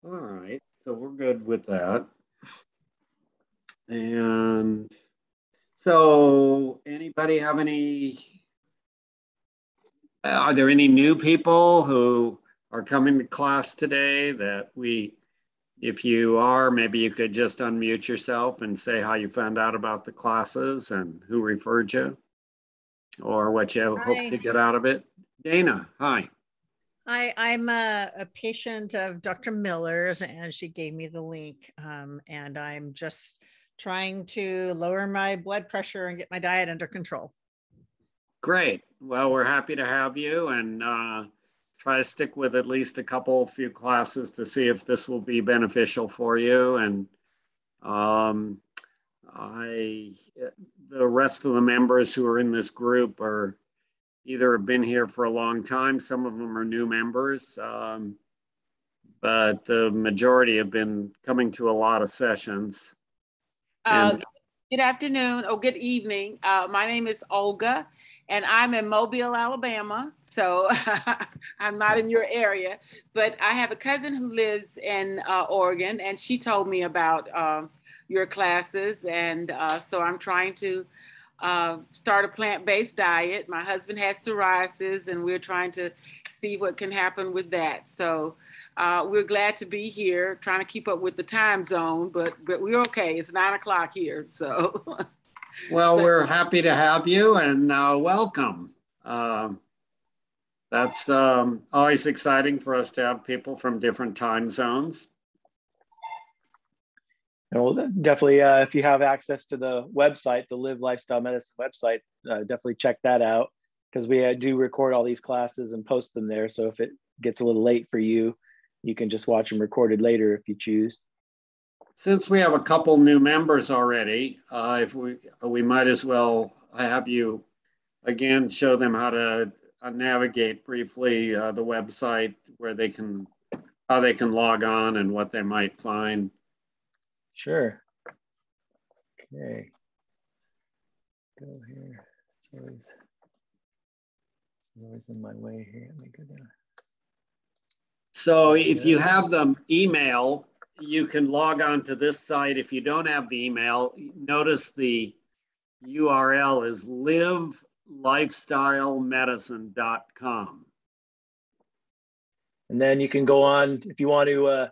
All right, so we're good with that. And so anybody have are there any new people who are coming to class today that if you are, maybe you could just unmute yourself and say how you found out about the classes and who referred you or what you hope to Hi. get out of it. Dana, hi. I'm a patient of Dr. Miller's, and she gave me the link. And I'm just trying to lower my blood pressure and get my diet under control. Great. Well, we're happy to have you, and try to stick with at least few classes to see if this will be beneficial for you. And um, the rest of the members who are in this group are either have been here for a long time, some of them are new members, but the majority have been coming to a lot of sessions. And Good afternoon, or good evening. My name is Olga, and I'm in Mobile, Alabama. So I'm not in your area, but I have a cousin who lives in Oregon, and she told me about your classes. And so I'm trying to start a plant-based diet. My husband has psoriasis, and we're trying to see what can happen with that. So we're glad to be here, trying to keep up with the time zone, but we're okay. It's 9 o'clock here, so. Well, we're happy to have you, and welcome. That's always exciting for us to have people from different time zones. Well, definitely, if you have access to the website, the Live Lifestyle Medicine website, definitely check that out, because we do record all these classes and post them there. So if it gets a little late for you, you can just watch them recorded later if you choose. Since we have a couple new members already, if we might as well have you again show them how to navigate briefly the website, where how they can log on and what they might find. Sure. Okay. Go here. It's always in my way here. Let me go down. So if you have the email, you can log on to this site. If you don't have the email, notice the URL is livelifestylemedicine.com. And then you can go on, if you want to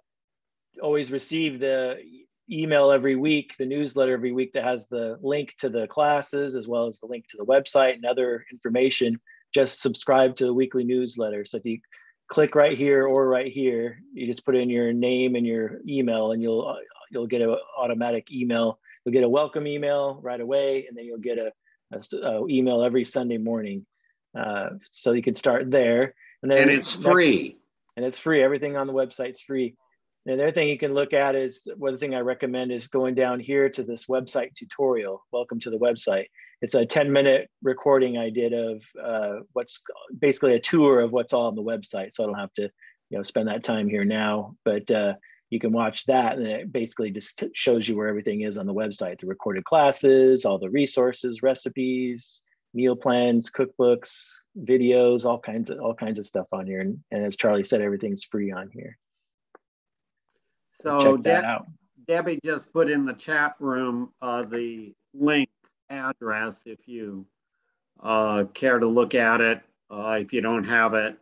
always receive the email every week, the newsletter every week that has the link to the classes, as well as the link to the website and other information, just subscribe to the weekly newsletter. So if you click right here or right here, you just put in your name and your email, and you'll get an automatic email. You'll get a welcome email right away, and then you'll get a email every Sunday morning. So you can start there. And it's free. And it's free. Everything on the website's free. And the other thing you can look at is, one thing I recommend is going down here to this website tutorial. Welcome to the website. It's a 10-minute recording I did of what's basically a tour of what's all on the website. So I don't have to, spend that time here now, but you can watch that, and it basically just shows you where everything is on the website: the recorded classes, all the resources, recipes, meal plans, cookbooks, videos, all kinds of stuff on here. And as Charlie said, everything's free on here. So check that out. Debbie just put in the chat room the link address if you care to look at it. If you don't have it,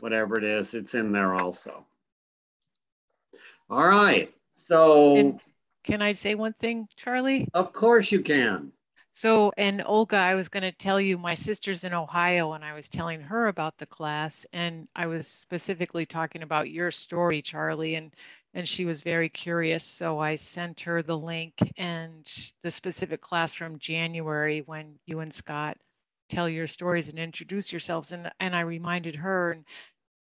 whatever it is, it's in there also. All right. So and can I say one thing, Charlie? Of course you can. So, and Olga, I was going to tell you, my sister's in Ohio, and I was telling her about the class, and I was specifically talking about your story, Charlie, and she was very curious. So I sent her the link and the specific class from January, when you and Scott tell your stories and introduce yourselves. And I reminded her, and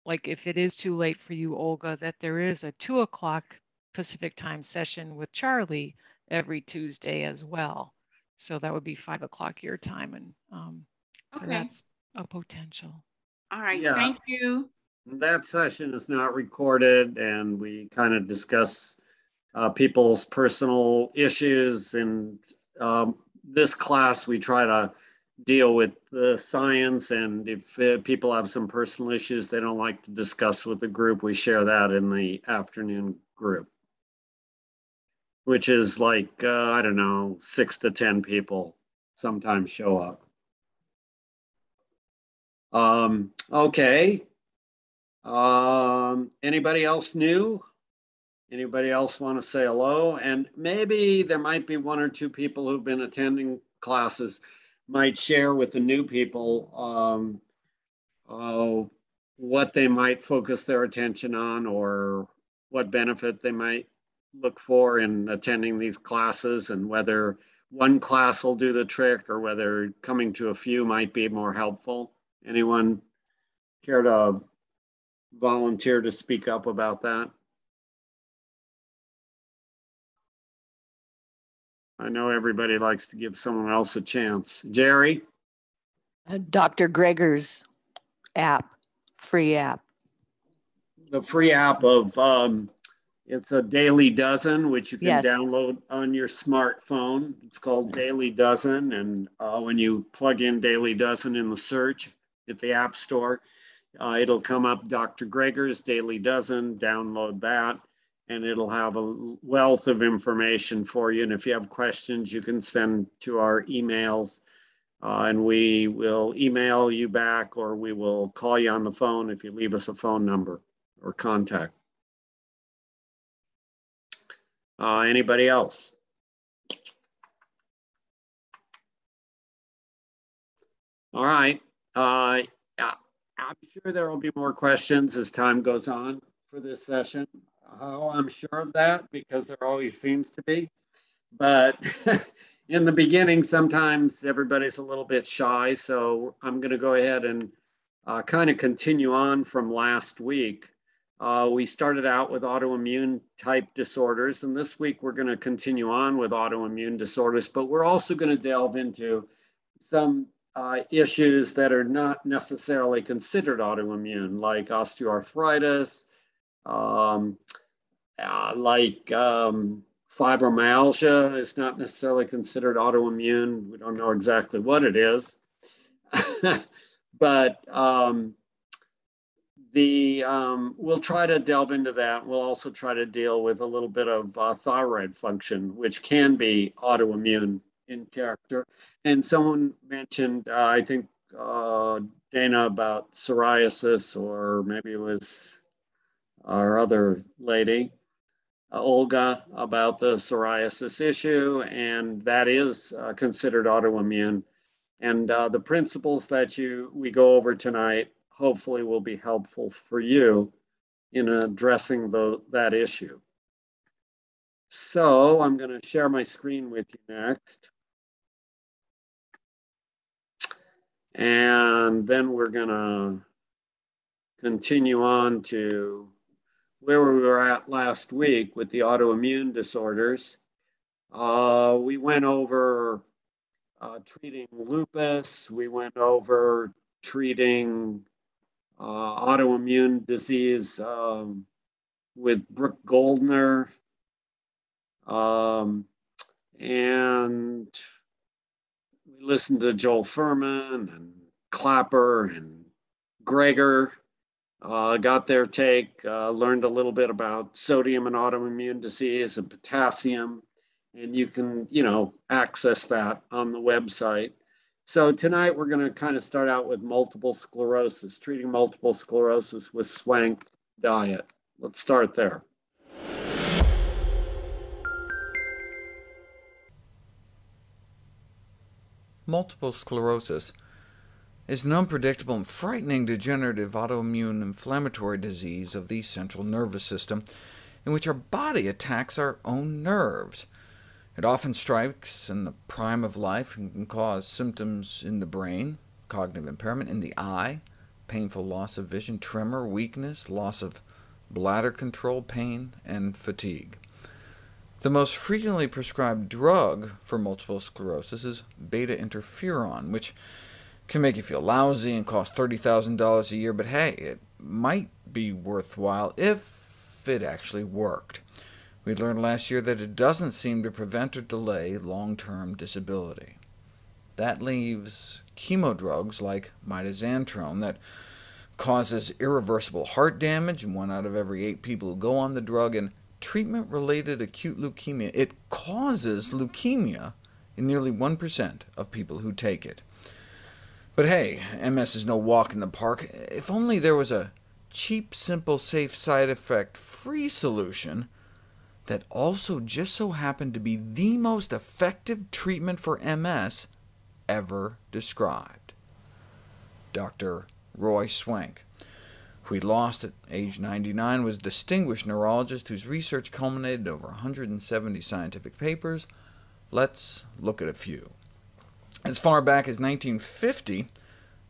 like, if it is too late for you, Olga, that there is a 2 o'clock Pacific time session with Charlie every Tuesday as well. So that would be 5 o'clock your time. And so that's a potential. All right. Yeah. Thank you. That session is not recorded, and we kind of discuss people's personal issues. And this class, we try to deal with the science, and if people have some personal issues they don't like to discuss with the group, we share that in the afternoon group, which is like, I don't know, 6 to 10 people sometimes show up. Okay. Anybody else new? Anybody else want to say hello? And maybe there might be 1 or 2 people who've been attending classes might share with the new people what they might focus their attention on, or what benefit they might look for in attending these classes, and whether one class will do the trick or whether coming to a few might be more helpful. Anyone care to volunteer to speak up about that? I know everybody likes to give someone else a chance. Jerry? Dr. Greger's app, free app. The free app of, it's a Daily Dozen, which you can Yes. download on your smartphone. It's called Daily Dozen. And when you plug in Daily Dozen in the search at the App Store, it'll come up Dr. Greger's Daily Dozen. Download that, and it'll have a wealth of information for you. And if you have questions, you can send to our emails, and we will email you back, or we will call you on the phone if you leave us a phone number or contact. Anybody else? All right. I'm sure there will be more questions as time goes on for this session. I'm sure of that, because there always seems to be. But in the beginning, sometimes everybody's a little bit shy. So I'm going to go ahead and kind of continue on from last week. We started out with autoimmune type disorders, and this week we're going to continue on with autoimmune disorders, but we're also going to delve into some issues that are not necessarily considered autoimmune, like osteoarthritis, fibromyalgia is not necessarily considered autoimmune. We don't know exactly what it is, but we'll try to delve into that. We'll also try to deal with a little bit of thyroid function, which can be autoimmune in character. And someone mentioned, I think Dana, about psoriasis, or maybe it was our other lady, Olga, about the psoriasis issue, and that is considered autoimmune. And the principles that we go over tonight hopefully will be helpful for you in addressing that issue. So I'm going to share my screen with you next. And then we're going to continue on to where we were at last week with the autoimmune disorders. We went over treating lupus. We went over treating autoimmune disease with Brooke Goldner. And we listened to Joel Furman and Clapper and Greger. Got their take, learned a little bit about sodium and autoimmune disease and potassium, and you can, access that on the website. So tonight we're going to kind of start out with multiple sclerosis, treating multiple sclerosis with swank diet. Let's start there. Multiple sclerosis is an unpredictable and frightening degenerative autoimmune inflammatory disease of the central nervous system, in which our body attacks our own nerves. It often strikes in the prime of life and can cause symptoms in the brain, cognitive impairment in the eye, painful loss of vision, tremor, weakness, loss of bladder control, pain, and fatigue. The most frequently prescribed drug for multiple sclerosis is beta interferon, which can make you feel lousy and cost $30,000 a year, but hey, it might be worthwhile if it actually worked. We learned last year that it doesn't seem to prevent or delay long-term disability. That leaves chemo drugs like mitoxantrone that causes irreversible heart damage in 1 out of every 8 people who go on the drug, and treatment-related acute leukemia. It causes leukemia in nearly 1% of people who take it. But hey, MS is no walk in the park. If only there was a cheap, simple, safe, side effect-free solution that also just so happened to be the most effective treatment for MS ever described. Dr. Roy Swank, who he lost at age 99, was a distinguished neurologist whose research culminated over 170 scientific papers. Let's look at a few. As far back as 1950,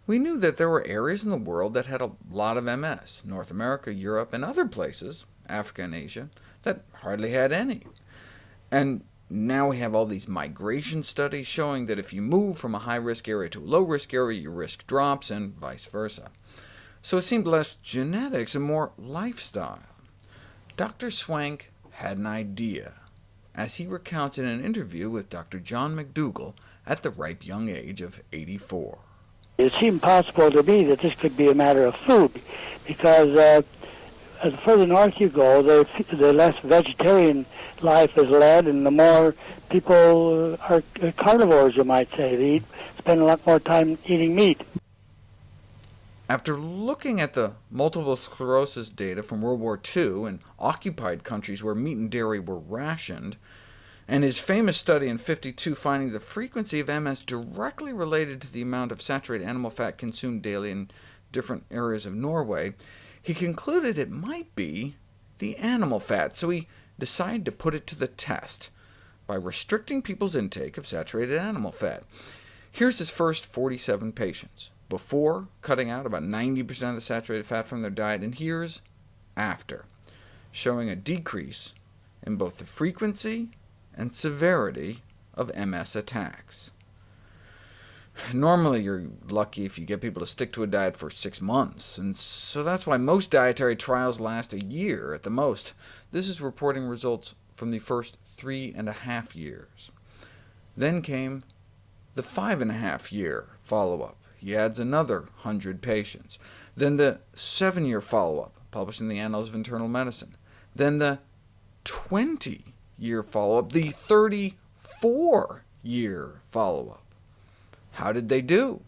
we knew that there were areas in the world that had a lot of MS, North America, Europe, and other places, Africa and Asia, that hardly had any. And now we have all these migration studies showing that if you move from a high-risk area to a low-risk area, your risk drops, and vice versa. So it seemed less genetics and more lifestyle. Dr. Swank had an idea, as he recounted in an interview with Dr. John McDougall at the ripe young age of 84. It seemed possible to me that this could be a matter of food, because the further north you go, the less vegetarian life is led, and the more people are carnivores, you might say. They spend a lot more time eating meat. After looking at the multiple sclerosis data from World War II in occupied countries where meat and dairy were rationed, and his famous study in '52 finding the frequency of MS directly related to the amount of saturated animal fat consumed daily in different areas of Norway, he concluded it might be the animal fat, so he decided to put it to the test by restricting people's intake of saturated animal fat. Here's his first 47 patients, before cutting out about 90% of the saturated fat from their diet, and here's after, showing a decrease in both the frequency and severity of MS attacks. Normally, you're lucky if you get people to stick to a diet for 6 months, and so that's why most dietary trials last a year at the most. This is reporting results from the first 3.5 years. Then came the 5.5-year follow-up. He adds another 100 patients. Then the 7-year follow-up, published in the Annals of Internal Medicine. Then the 20-year follow-up, the 34-year follow-up. How did they do?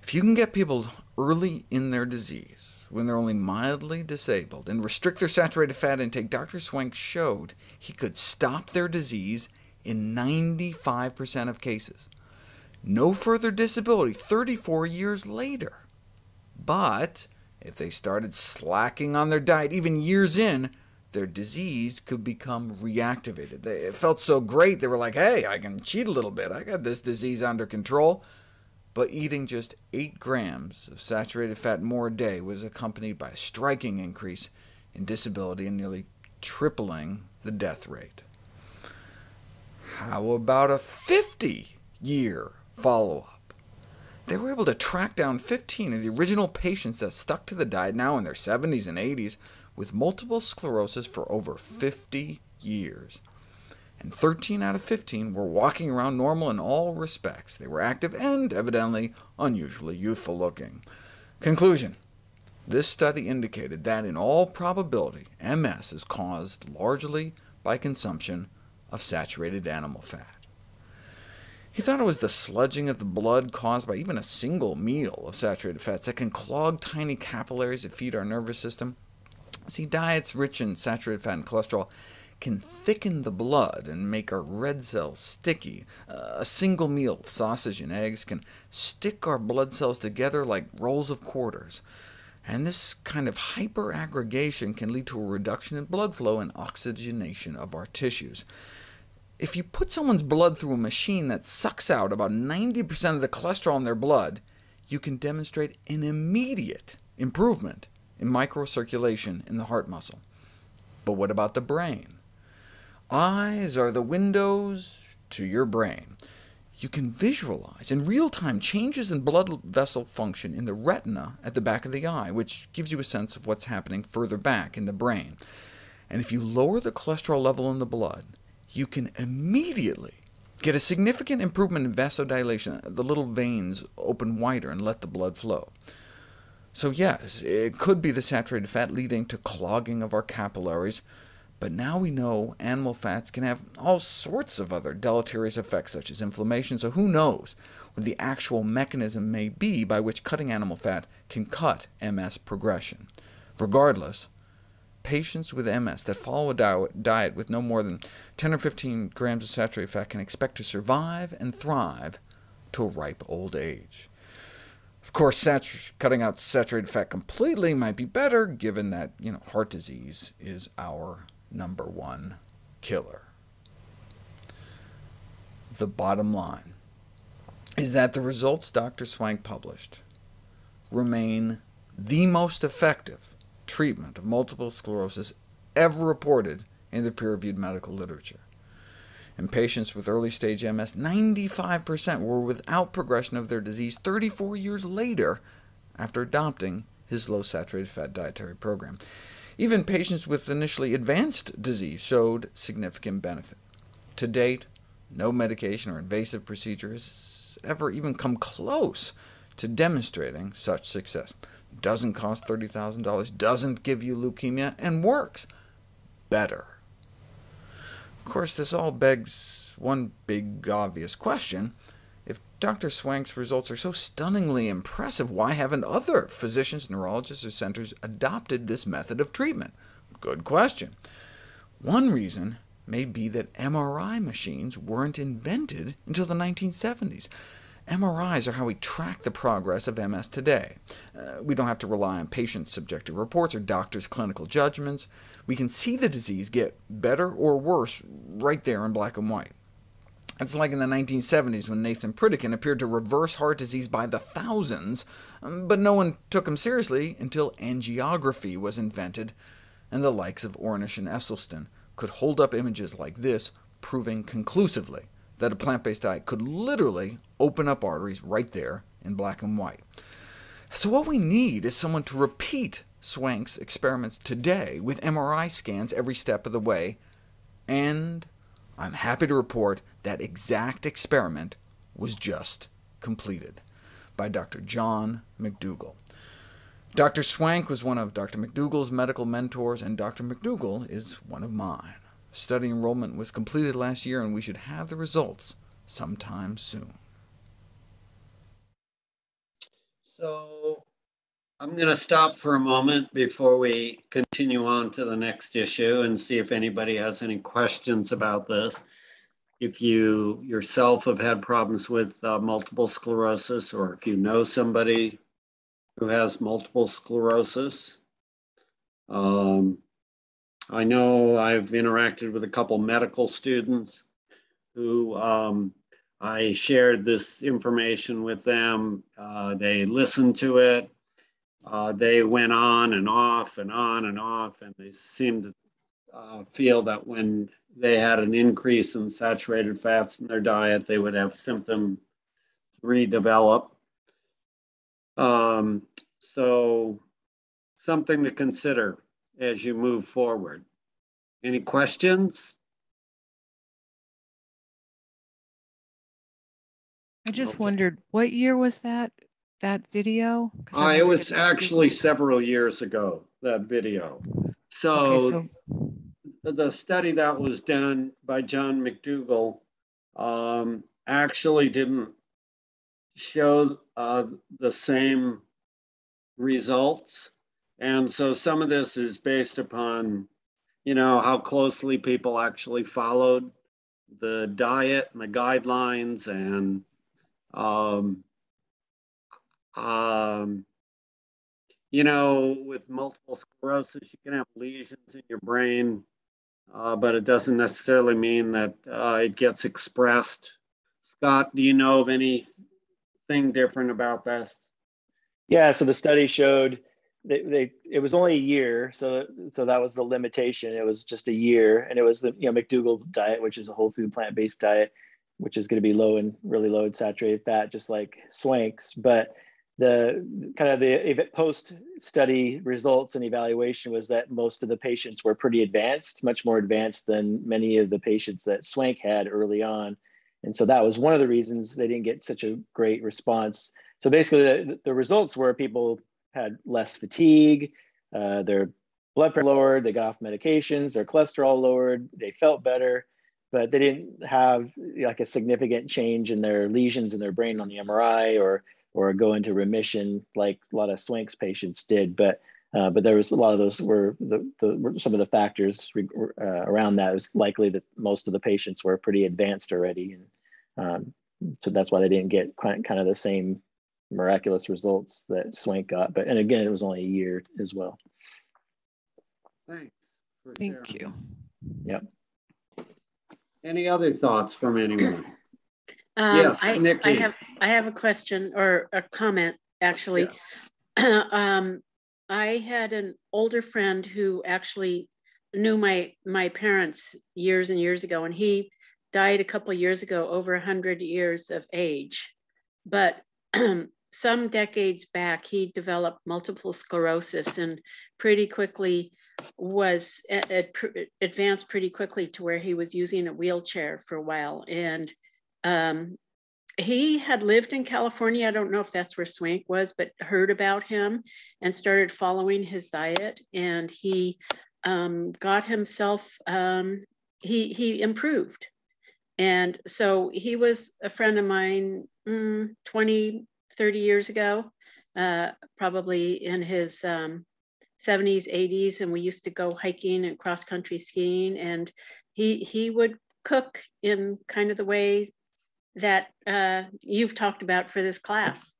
If you can get people early in their disease, when they're only mildly disabled, and restrict their saturated fat intake, Dr. Swank showed he could stop their disease in 95% of cases. No further disability 34 years later. But if they started slacking on their diet even years in, their disease could become reactivated. It felt so great, they were like, hey, I can cheat a little bit, I got this disease under control. But eating just 8 grams of saturated fat more a day was accompanied by a striking increase in disability and nearly tripling the death rate. How about a 50-year follow-up? They were able to track down 15 of the original patients that stuck to the diet, now in their 70s and 80s, with multiple sclerosis for over 50 years. And 13 out of 15 were walking around normal in all respects. They were active and, evidently, unusually youthful-looking. Conclusion. This study indicated that, in all probability, MS is caused largely by consumption of saturated animal fat. He thought it was the sludging of the blood caused by even a single meal of saturated fats that can clog tiny capillaries that feed our nervous system. See, diets rich in saturated fat and cholesterol can thicken the blood and make our red cells sticky. A single meal of sausage and eggs can stick our blood cells together like rolls of quarters. And this kind of hyperaggregation can lead to a reduction in blood flow and oxygenation of our tissues. If you put someone's blood through a machine that sucks out about 90% of the cholesterol in their blood, you can demonstrate an immediate improvement in microcirculation in the heart muscle. But what about the brain? Eyes are the windows to your brain. You can visualize in real time changes in blood vessel function in the retina at the back of the eye, which gives you a sense of what's happening further back in the brain. And if you lower the cholesterol level in the blood, you can immediately get a significant improvement in vasodilation. The little veins open wider and let the blood flow. So yes, it could be the saturated fat leading to clogging of our capillaries, but now we know animal fats can have all sorts of other deleterious effects, such as inflammation, so who knows what the actual mechanism may be by which cutting animal fat can cut MS progression. Regardless, patients with MS that follow a diet with no more than 10 or 15 grams of saturated fat can expect to survive and thrive to a ripe old age. Of course, cutting out saturated fat completely might be better, given that heart disease is our #1 killer. The bottom line is that the results Dr. Swank published remain the most effective treatment of multiple sclerosis ever reported in the peer-reviewed medical literature. In patients with early-stage MS, 95% were without progression of their disease 34 years later after adopting his low-saturated fat dietary program. Even patients with initially advanced disease showed significant benefit. To date, no medication or invasive procedure has ever even come close to demonstrating such success. Doesn't cost $30,000, doesn't give you leukemia, and works better. Of course, this all begs one big obvious question. If Dr. Swank's results are so stunningly impressive, why haven't other physicians, neurologists, or centers adopted this method of treatment? Good question. One reason may be that MRI machines weren't invented until the 1970s. MRIs are how we track the progress of MS today. We don't have to rely on patients' subjective reports or doctors' clinical judgments. We can see the disease get better or worse right there in black and white. It's like in the 1970s when Nathan Pritikin appeared to reverse heart disease by the thousands, but no one took him seriously until angiography was invented, and the likes of Ornish and Esselstyn could hold up images like this, proving conclusively that a plant-based diet could literally open up arteries right there in black and white. So what we need is someone to repeat Swank's experiments today with MRI scans every step of the way, and I'm happy to report that exact experiment was just completed by Dr. John McDougall. Dr. Swank was one of Dr. McDougall's medical mentors, and Dr. McDougall is one of mine. Study enrollment was completed last year, and we should have the results sometime soon. So I'm going to stop for a moment before we continue on to the next issue and see if anybody has any questions about this. If you yourself have had problems with multiple sclerosis, or if you know somebody who has multiple sclerosis. I know I've interacted with a couple medical students who I shared this information with them. They listened to it. They went on and off and on and off, and they seemed to feel that when they had an increase in saturated fats in their diet, they would have symptoms redevelop. So something to consider as you move forward. Any questions? I just wondered, what year was that video? It was actually several years ago, that video. So the study that was done by John McDougall actually didn't show the same results. And so some of this is based upon, how closely people actually followed the diet and the guidelines. And with multiple sclerosis, you can have lesions in your brain, but it doesn't necessarily mean that it gets expressed. Scott, do you know of anything different about this? Yeah, so the study showed it was only a year, so that was the limitation. It was just a year, and it was the McDougall diet, which is a whole food plant-based diet, which is going to be really low in saturated fat, just like Swank's. But the post-study results and evaluation was that most of the patients were pretty advanced, much more advanced than many of the patients that Swank had early on. And so that was one of the reasons they didn't get such a great response. So basically the results were people had less fatigue, their blood pressure lowered, they got off medications, their cholesterol lowered, they felt better, but they didn't have like a significant change in their lesions in their brain on the MRI or go into remission like a lot of Swank's patients did. But there was a lot of those were some of the factors around that. It was likely that most of the patients were pretty advanced already, and so that's why they didn't get kind of the same miraculous results that Swank got. But and again, it was only a year as well. Thanks for Thank sharing. you. Yep. Any other thoughts from anyone? Yes, Nikki. I have a question or a comment, actually. Yeah. I had an older friend who actually knew my parents years and years ago, and he died a couple of years ago, over 100 years of age. But some decades back, he developed multiple sclerosis and pretty quickly advanced pretty quickly to where he was using a wheelchair for a while. And he had lived in California. I don't know if that's where Swank was, but heard about him and started following his diet. And he got himself, he improved. And so he was a friend of mine 20, 30 years ago, probably in his 70s, 80s. And we used to go hiking and cross-country skiing. And he would cook in kind of the way that you've talked about for this class.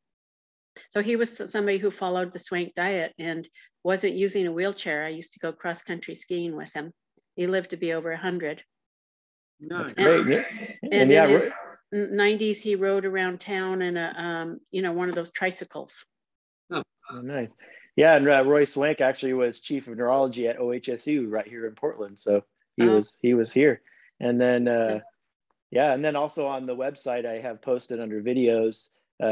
So he was somebody who followed the Swank diet and wasn't using a wheelchair. I used to go cross-country skiing with him. He lived to be over 100. Nice. And in his 90s, he rode around town in a, one of those tricycles. Oh, nice. Yeah, and Roy Swank actually was chief of neurology at OHSU right here in Portland. So he was here. And then, and then also on the website, I have posted under videos,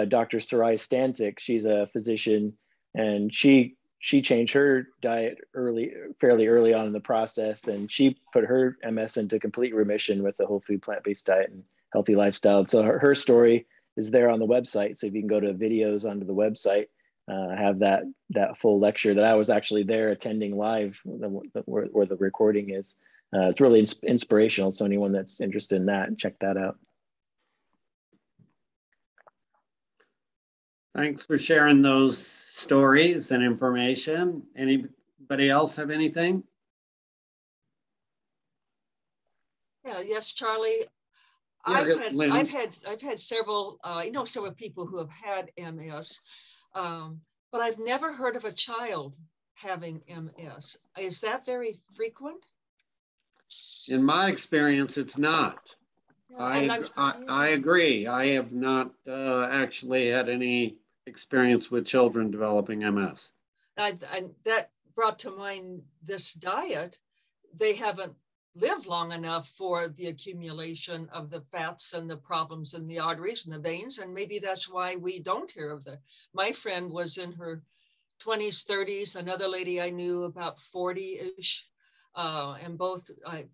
Dr. Sarai Stanzik. She's a physician, and she changed her diet fairly early on in the process, and she put her MS into complete remission with a whole food plant-based diet and healthy lifestyle. So her story is there on the website. So if you can go to videos onto the website, have that full lecture that I was actually there attending live, where the recording is. It's really inspirational. So anyone that's interested in that, check that out. Thanks for sharing those stories and information. Anybody else have anything? Yeah, yes, Charlie. Yeah, I've had several, several people who have had MS, but I've never heard of a child having MS. Is that very frequent? In my experience, it's not. Yeah, I agree. I have not actually had any experience with children developing MS. And that brought to mind this diet. They haven't lived long enough for the accumulation of the fats and the problems in the arteries and the veins. And maybe that's why we don't hear of that. My friend was in her 20s, 30s. Another lady I knew about 40-ish. And both,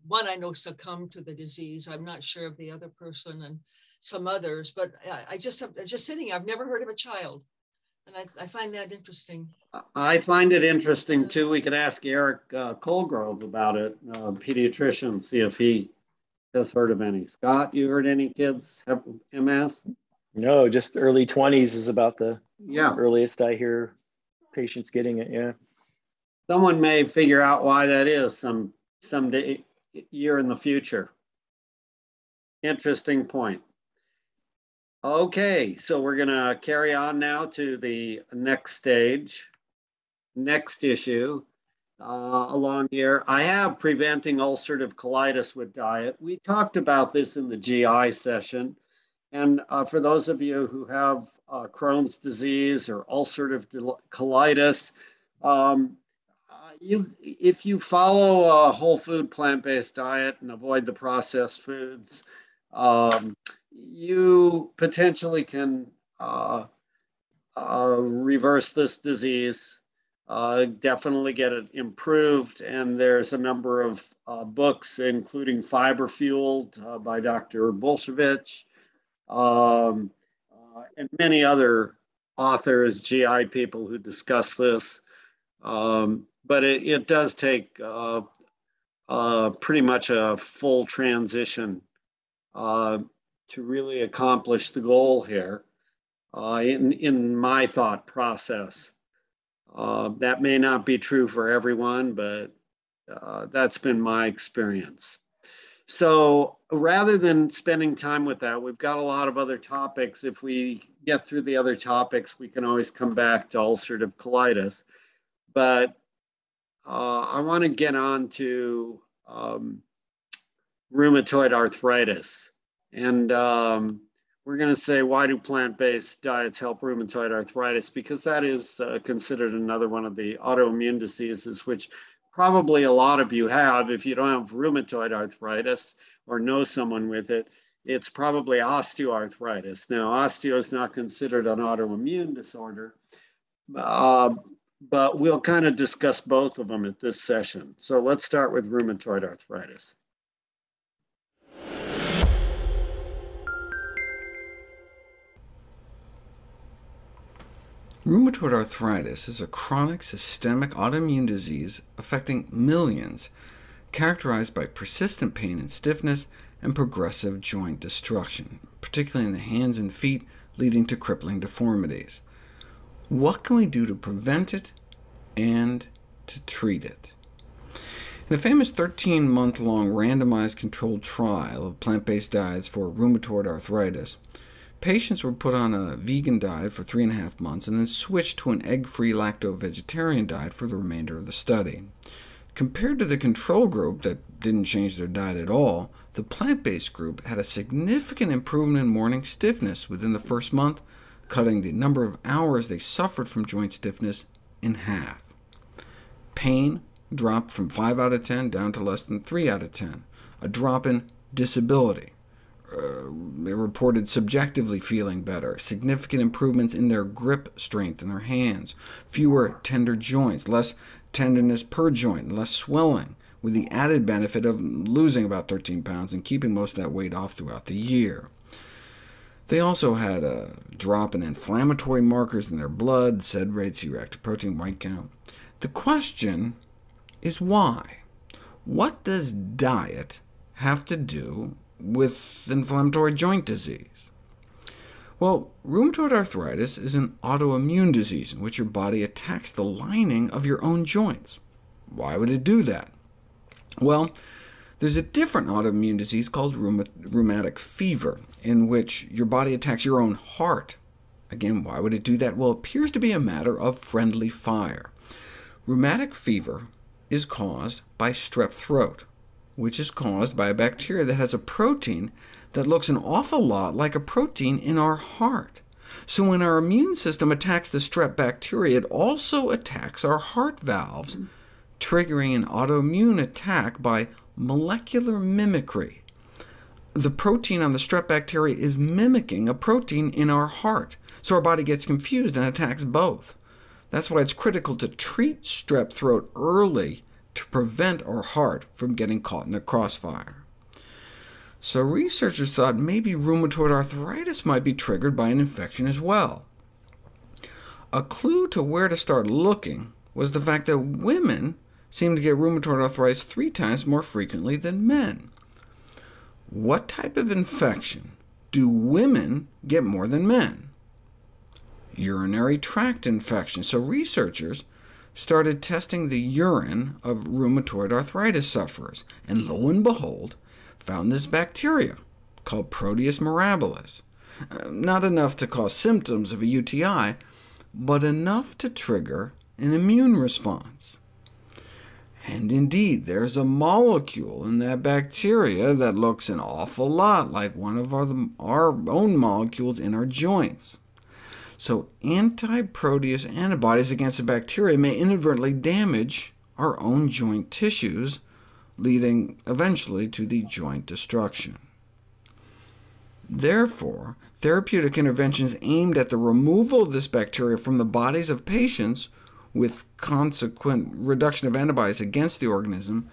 one I know succumbed to the disease. I'm not sure of the other person and some others, but just sitting here, I've never heard of a child. And I find that interesting. I find it interesting too. We could ask Eric Colgrove about it, pediatrician, see if he has heard of any. Scott, you heard any kids have MS? No, just early 20s is about the earliest I hear patients getting it. Yeah. Someone may figure out why that is some year in the future. Interesting point. Okay, so we're gonna carry on now to the next stage, next issue along here. I have preventing ulcerative colitis with diet. We talked about this in the GI session. And for those of you who have Crohn's disease or ulcerative colitis, if you follow a whole food plant-based diet and avoid the processed foods, you potentially can reverse this disease definitely get it improved. And there's a number of books, including Fiber Fueled by Dr. Bolshevich, and many other authors, GI people who discuss this. But it does take pretty much a full transition to really accomplish the goal here in my thought process. That may not be true for everyone, but that's been my experience. So rather than spending time with that, we've got a lot of other topics. If we get through the other topics, we can always come back to ulcerative colitis. But I want to get on to rheumatoid arthritis. And we're going to say, why do plant-based diets help rheumatoid arthritis? Because that is considered another one of the autoimmune diseases, which probably a lot of you have. If you don't have rheumatoid arthritis or know someone with it, it's probably osteoarthritis. Now, osteo is not considered an autoimmune disorder, but we'll kind of discuss both of them at this session. So let's start with rheumatoid arthritis. Rheumatoid arthritis is a chronic systemic autoimmune disease affecting millions, characterized by persistent pain and stiffness and progressive joint destruction, particularly in the hands and feet, leading to crippling deformities. What can we do to prevent it and to treat it? In a famous 13-month-long randomized controlled trial of plant-based diets for rheumatoid arthritis, patients were put on a vegan diet for 3.5 months, and then switched to an egg-free lacto-vegetarian diet for the remainder of the study. Compared to the control group that didn't change their diet at all, the plant-based group had a significant improvement in morning stiffness within the first month, cutting the number of hours they suffered from joint stiffness in half. Pain dropped from 5 out of 10 down to less than 3 out of 10, a drop in disability. They reported subjectively feeling better, significant improvements in their grip strength in their hands, fewer tender joints, less tenderness per joint, less swelling, with the added benefit of losing about 13 pounds and keeping most of that weight off throughout the year. They also had a drop in inflammatory markers in their blood, SED rate, C-reactive protein, white count. The question is why? What does diet have to do with inflammatory joint disease? Well, rheumatoid arthritis is an autoimmune disease in which your body attacks the lining of your own joints. Why would it do that? Well, there's a different autoimmune disease called rheumatic fever, in which your body attacks your own heart. Again, why would it do that? Well, it appears to be a matter of friendly fire. Rheumatic fever is caused by strep throat, which is caused by a bacteria that has a protein that looks an awful lot like a protein in our heart. So when our immune system attacks the strep bacteria, it also attacks our heart valves, triggering an autoimmune attack by molecular mimicry. The protein on the strep bacteria is mimicking a protein in our heart, so our body gets confused and attacks both. That's why it's critical to treat strep throat early to prevent our heart from getting caught in the crossfire. So researchers thought maybe rheumatoid arthritis might be triggered by an infection as well. A clue to where to start looking was the fact that women seem to get rheumatoid arthritis 3 times more frequently than men. What type of infection do women get more than men? Urinary tract infection. So researchers started testing the urine of rheumatoid arthritis sufferers, and lo and behold, found this bacteria called Proteus mirabilis. Not enough to cause symptoms of a UTI, but enough to trigger an immune response. And indeed, there's a molecule in that bacteria that looks an awful lot like one of our own molecules in our joints. So anti-Proteus antibodies against the bacteria may inadvertently damage our own joint tissues, leading eventually to the joint destruction. Therefore, therapeutic interventions aimed at the removal of this bacteria from the bodies of patients with consequent reduction of antibodies against the organism,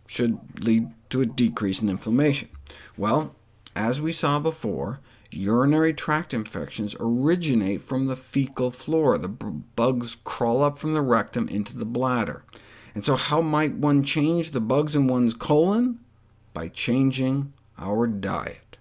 should lead to a decrease in inflammation. Well, as we saw before, urinary tract infections originate from the fecal flora. The bugs crawl up from the rectum into the bladder. And so how might one change the bugs in one's colon? By changing our diet.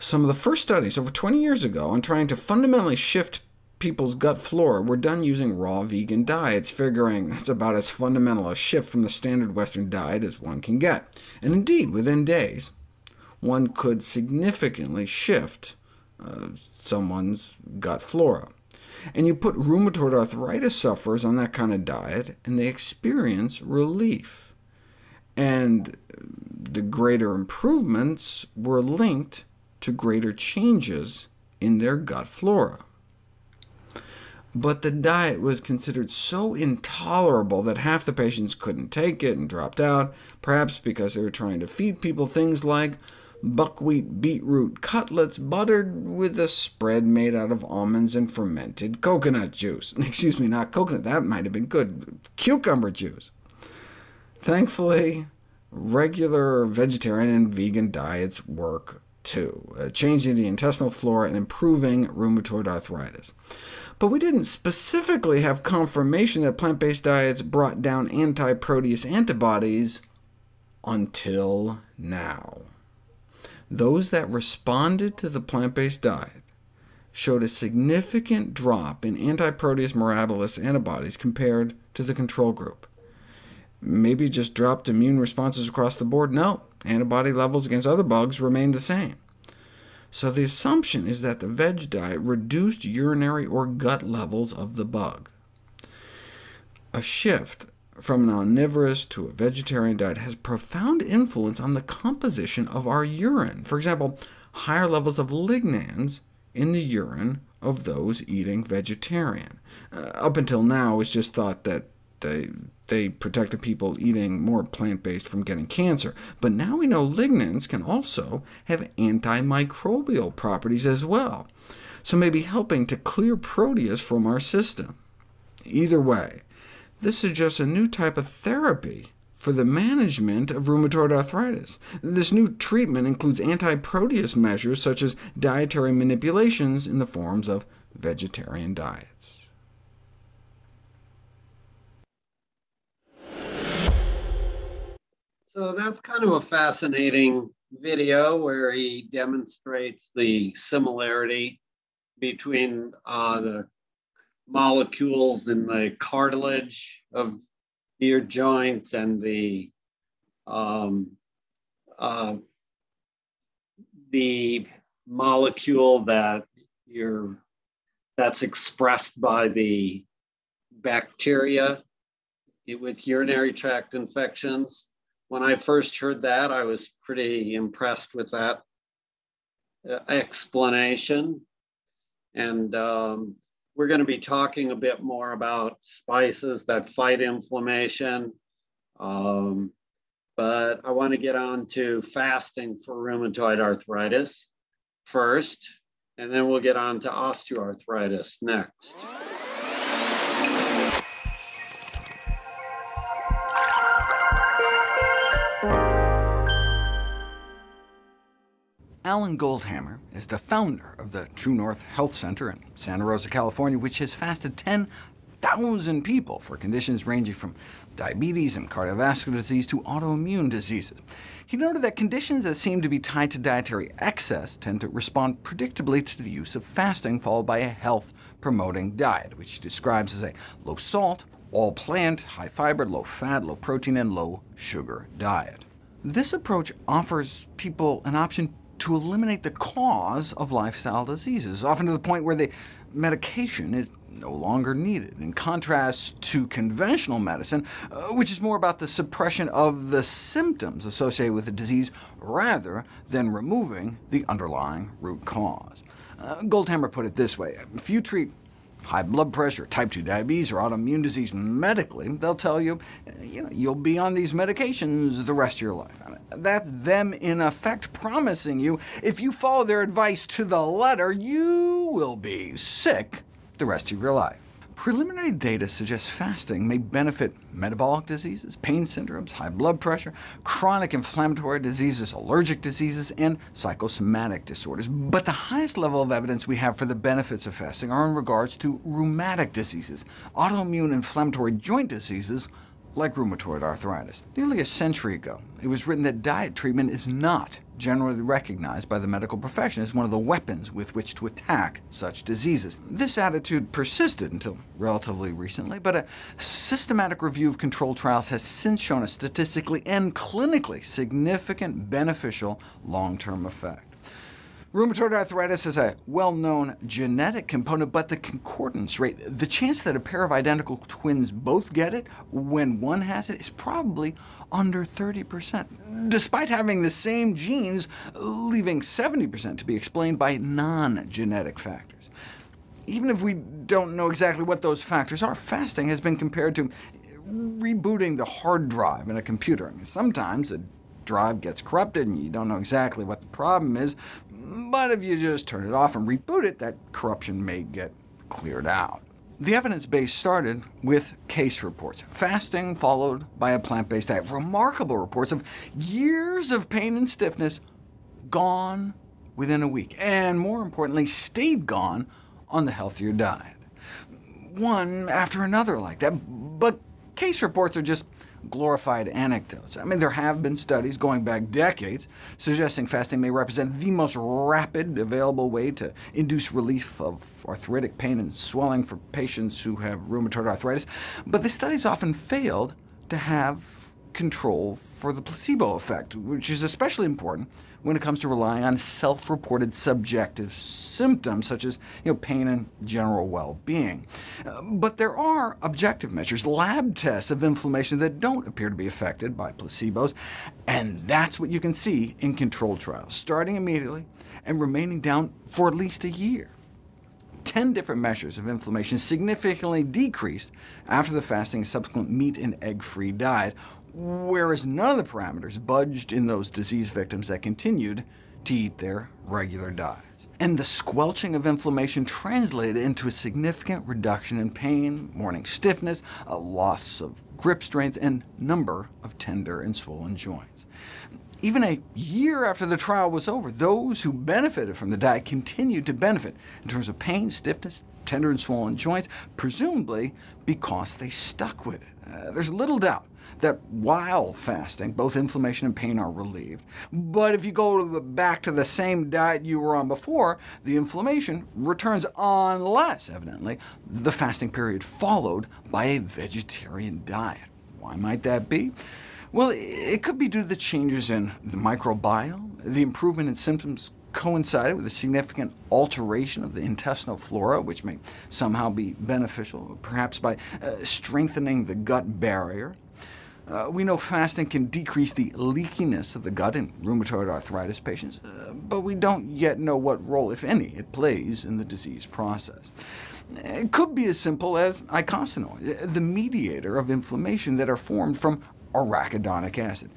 Some of the first studies over 20 years ago on trying to fundamentally shift people's gut flora were done using raw vegan diets, figuring that's about as fundamental a shift from the standard Western diet as one can get. And indeed, within days, one could significantly shift someone's gut flora. And you put rheumatoid arthritis sufferers on that kind of diet, and they experience relief. And the greater improvements were linked to greater changes in their gut flora. But the diet was considered so intolerable that half the patients couldn't take it and dropped out, perhaps because they were trying to feed people things like buckwheat beetroot cutlets buttered with a spread made out of almonds and fermented coconut juice. Excuse me, not coconut, that might have been good, cucumber juice. Thankfully, regular vegetarian and vegan diets work too, changing the intestinal flora and improving rheumatoid arthritis. But we didn't specifically have confirmation that plant-based diets brought down anti-protease antibodies until now. Those that responded to the plant-based diet showed a significant drop in anti-protease mirabilis antibodies compared to the control group. Maybe just dropped immune responses across the board? No, antibody levels against other bugs remained the same. So the assumption is that the veg diet reduced urinary or gut levels of the bug. A shift from an omnivorous to a vegetarian diet has profound influence on the composition of our urine. For example, higher levels of lignans in the urine of those eating vegetarian. Up until now, it's just thought that they protected people eating more plant-based from getting cancer. But now we know lignans can also have antimicrobial properties as well, so maybe helping to clear protease from our system. Either way, this suggests a new type of therapy for the management of rheumatoid arthritis. This new treatment includes anti-protease measures such as dietary manipulations in the forms of vegetarian diets. So that's kind of a fascinating video where he demonstrates the similarity between the molecules in the cartilage of your joints and the molecule that's expressed by the bacteria with urinary tract infections. When I first heard that, I was pretty impressed with that explanation. And we're going to be talking a bit more about spices that fight inflammation. But I want to get on to fasting for rheumatoid arthritis first, and then we'll get on to osteoarthritis next. Alan Goldhammer is the founder of the True North Health Center in Santa Rosa, California, which has fasted 10,000 people for conditions ranging from diabetes and cardiovascular disease to autoimmune diseases. He noted that conditions that seem to be tied to dietary excess tend to respond predictably to the use of fasting, followed by a health-promoting diet, which he describes as a low-salt, all-plant, high-fiber, low-fat, low-protein, and low-sugar diet. This approach offers people an option to eliminate the cause of lifestyle diseases, often to the point where the medication is no longer needed, in contrast to conventional medicine, which is more about the suppression of the symptoms associated with the disease rather than removing the underlying root cause. Goldhammer put it this way: if you treat high blood pressure, type 2 diabetes, or autoimmune disease medically, they'll tell you, you'll be on these medications the rest of your life. That's them, in effect, promising you, if you follow their advice to the letter, you will be sick the rest of your life. Preliminary data suggests fasting may benefit metabolic diseases, pain syndromes, high blood pressure, chronic inflammatory diseases, allergic diseases, and psychosomatic disorders. But the highest level of evidence we have for the benefits of fasting are in regards to rheumatic diseases, autoimmune inflammatory joint diseases, like rheumatoid arthritis. Nearly a century ago, it was written that diet treatment is not generally recognized by the medical profession as one of the weapons with which to attack such diseases. This attitude persisted until relatively recently, but a systematic review of controlled trials has since shown a statistically and clinically significant beneficial long-term effect. Rheumatoid arthritis has a well-known genetic component, but the concordance rate, the chance that a pair of identical twins both get it when one has it, is probably under 30%, despite having the same genes, leaving 70% to be explained by non-genetic factors. Even if we don't know exactly what those factors are, fasting has been compared to rebooting the hard drive in a computer. Sometimes a drive gets corrupted, and you don't know exactly what the problem is, but if you just turn it off and reboot it, that corruption may get cleared out. The evidence base started with case reports, fasting followed by a plant-based diet. Remarkable reports of years of pain and stiffness gone within a week, and more importantly, stayed gone on the healthier diet. One after another like that, but case reports are just glorified anecdotes. I mean, there have been studies going back decades suggesting fasting may represent the most rapid available way to induce relief of arthritic pain and swelling for patients who have rheumatoid arthritis, but the studies often failed to have control for the placebo effect, which is especially important when it comes to relying on self-reported subjective symptoms, such as pain and general well-being. But there are objective measures, lab tests of inflammation that don't appear to be affected by placebos, and that's what you can see in controlled trials, starting immediately and remaining down for at least a year. 10 different measures of inflammation significantly decreased after the fasting and subsequent meat and egg-free diet, whereas none of the parameters budged in those disease victims that continued to eat their regular diets. And the squelching of inflammation translated into a significant reduction in pain, morning stiffness, a loss of grip strength, and number of tender and swollen joints. Even a year after the trial was over, those who benefited from the diet continued to benefit in terms of pain, stiffness, tender and swollen joints, presumably because they stuck with it. There's little doubt that while fasting, both inflammation and pain are relieved. But if you go back to the same diet you were on before, the inflammation returns unless, evidently, the fasting period followed by a vegetarian diet. Why might that be? Well, it could be due to the changes in the microbiome. The improvement in symptoms coincided with a significant alteration of the intestinal flora, which may somehow be beneficial, perhaps by strengthening the gut barrier. We know fasting can decrease the leakiness of the gut in rheumatoid arthritis patients, but we don't yet know what role, if any, it plays in the disease process. It could be as simple as eicosanoids, the mediator of inflammation that are formed from arachidonic acid.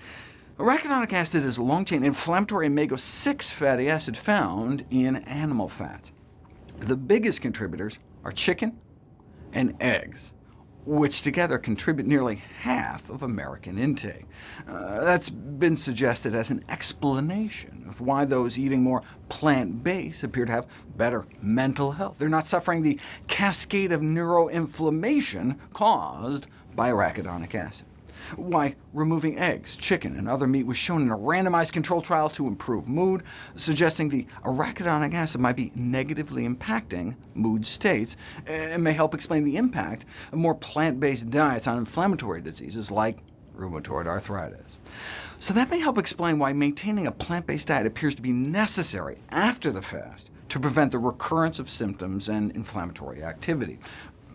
Arachidonic acid is a long-chain inflammatory omega-6 fatty acid found in animal fats. The biggest contributors are chicken and eggs, which together contribute nearly half of American intake. That's been suggested as an explanation of why those eating more plant-based appear to have better mental health. They're not suffering the cascade of neuroinflammation caused by arachidonic acid. Why removing eggs, chicken, and other meat was shown in a randomized controlled trial to improve mood, suggesting the arachidonic acid might be negatively impacting mood states, and may help explain the impact of more plant-based diets on inflammatory diseases like rheumatoid arthritis. So that may help explain why maintaining a plant-based diet appears to be necessary after the fast to prevent the recurrence of symptoms and inflammatory activity.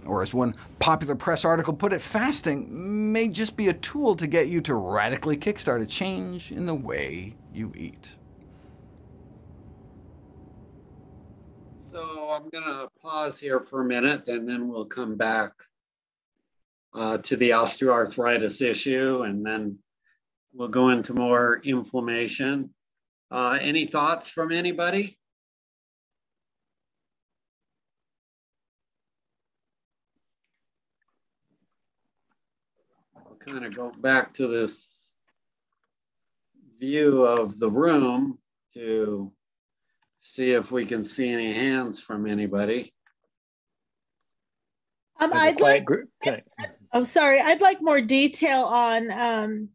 Or as one popular press article put it, fasting may just be a tool to get you to radically kickstart a change in the way you eat. So I'm going to pause here for a minute, and then we'll come back to the osteoarthritis issue, and then we'll go into more inflammation. Any thoughts from anybody? kind of go back to this view of the room to see if we can see any hands from anybody. I'd like, oh, sorry. I'd like more detail on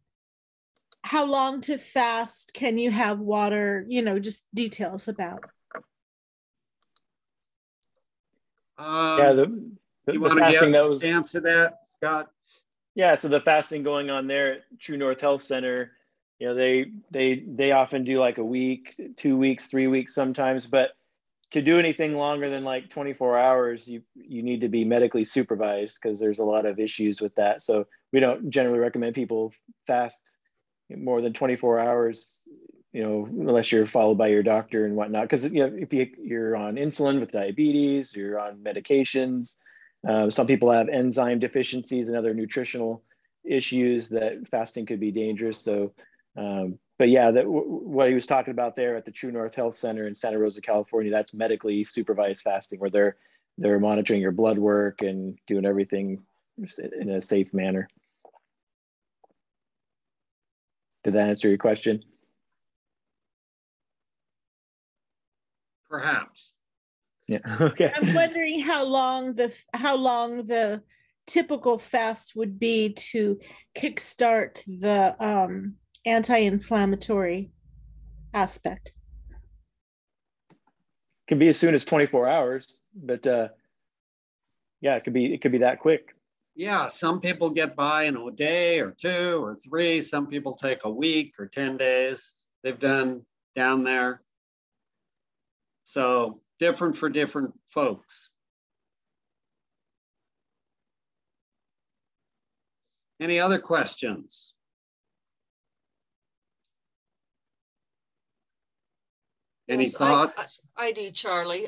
how long to fast. Can you have water? You know, just details about. Yeah, you want to answer that, Scott? Yeah, so the fasting going on there at True North Health Center, you know, they often do like a week, 2 weeks, 3 weeks sometimes, but to do anything longer than like 24 hours, you need to be medically supervised because there's a lot of issues with that. So we don't generally recommend people fast more than 24 hours, you know, unless you're followed by your doctor and whatnot. Because, you know, if you're on insulin with diabetes, you're on medications. Some people have enzyme deficiencies and other nutritional issues that fasting could be dangerous. So, but yeah, what he was talking about there at the True North Health Center in Santa Rosa, California, that's medically supervised fasting where they're monitoring your blood work and doing everything in a safe manner. Did that answer your question? Perhaps. Yeah. Okay. I'm wondering how long the typical fast would be to kickstart the anti-inflammatory aspect. Can be as soon as 24 hours, but yeah, it could be that quick. Yeah, some people get by in a day or 2 or 3. Some people take a week or 10 days. They've done down there. So different for different folks. Any other questions? Any thoughts? I do, Charlie.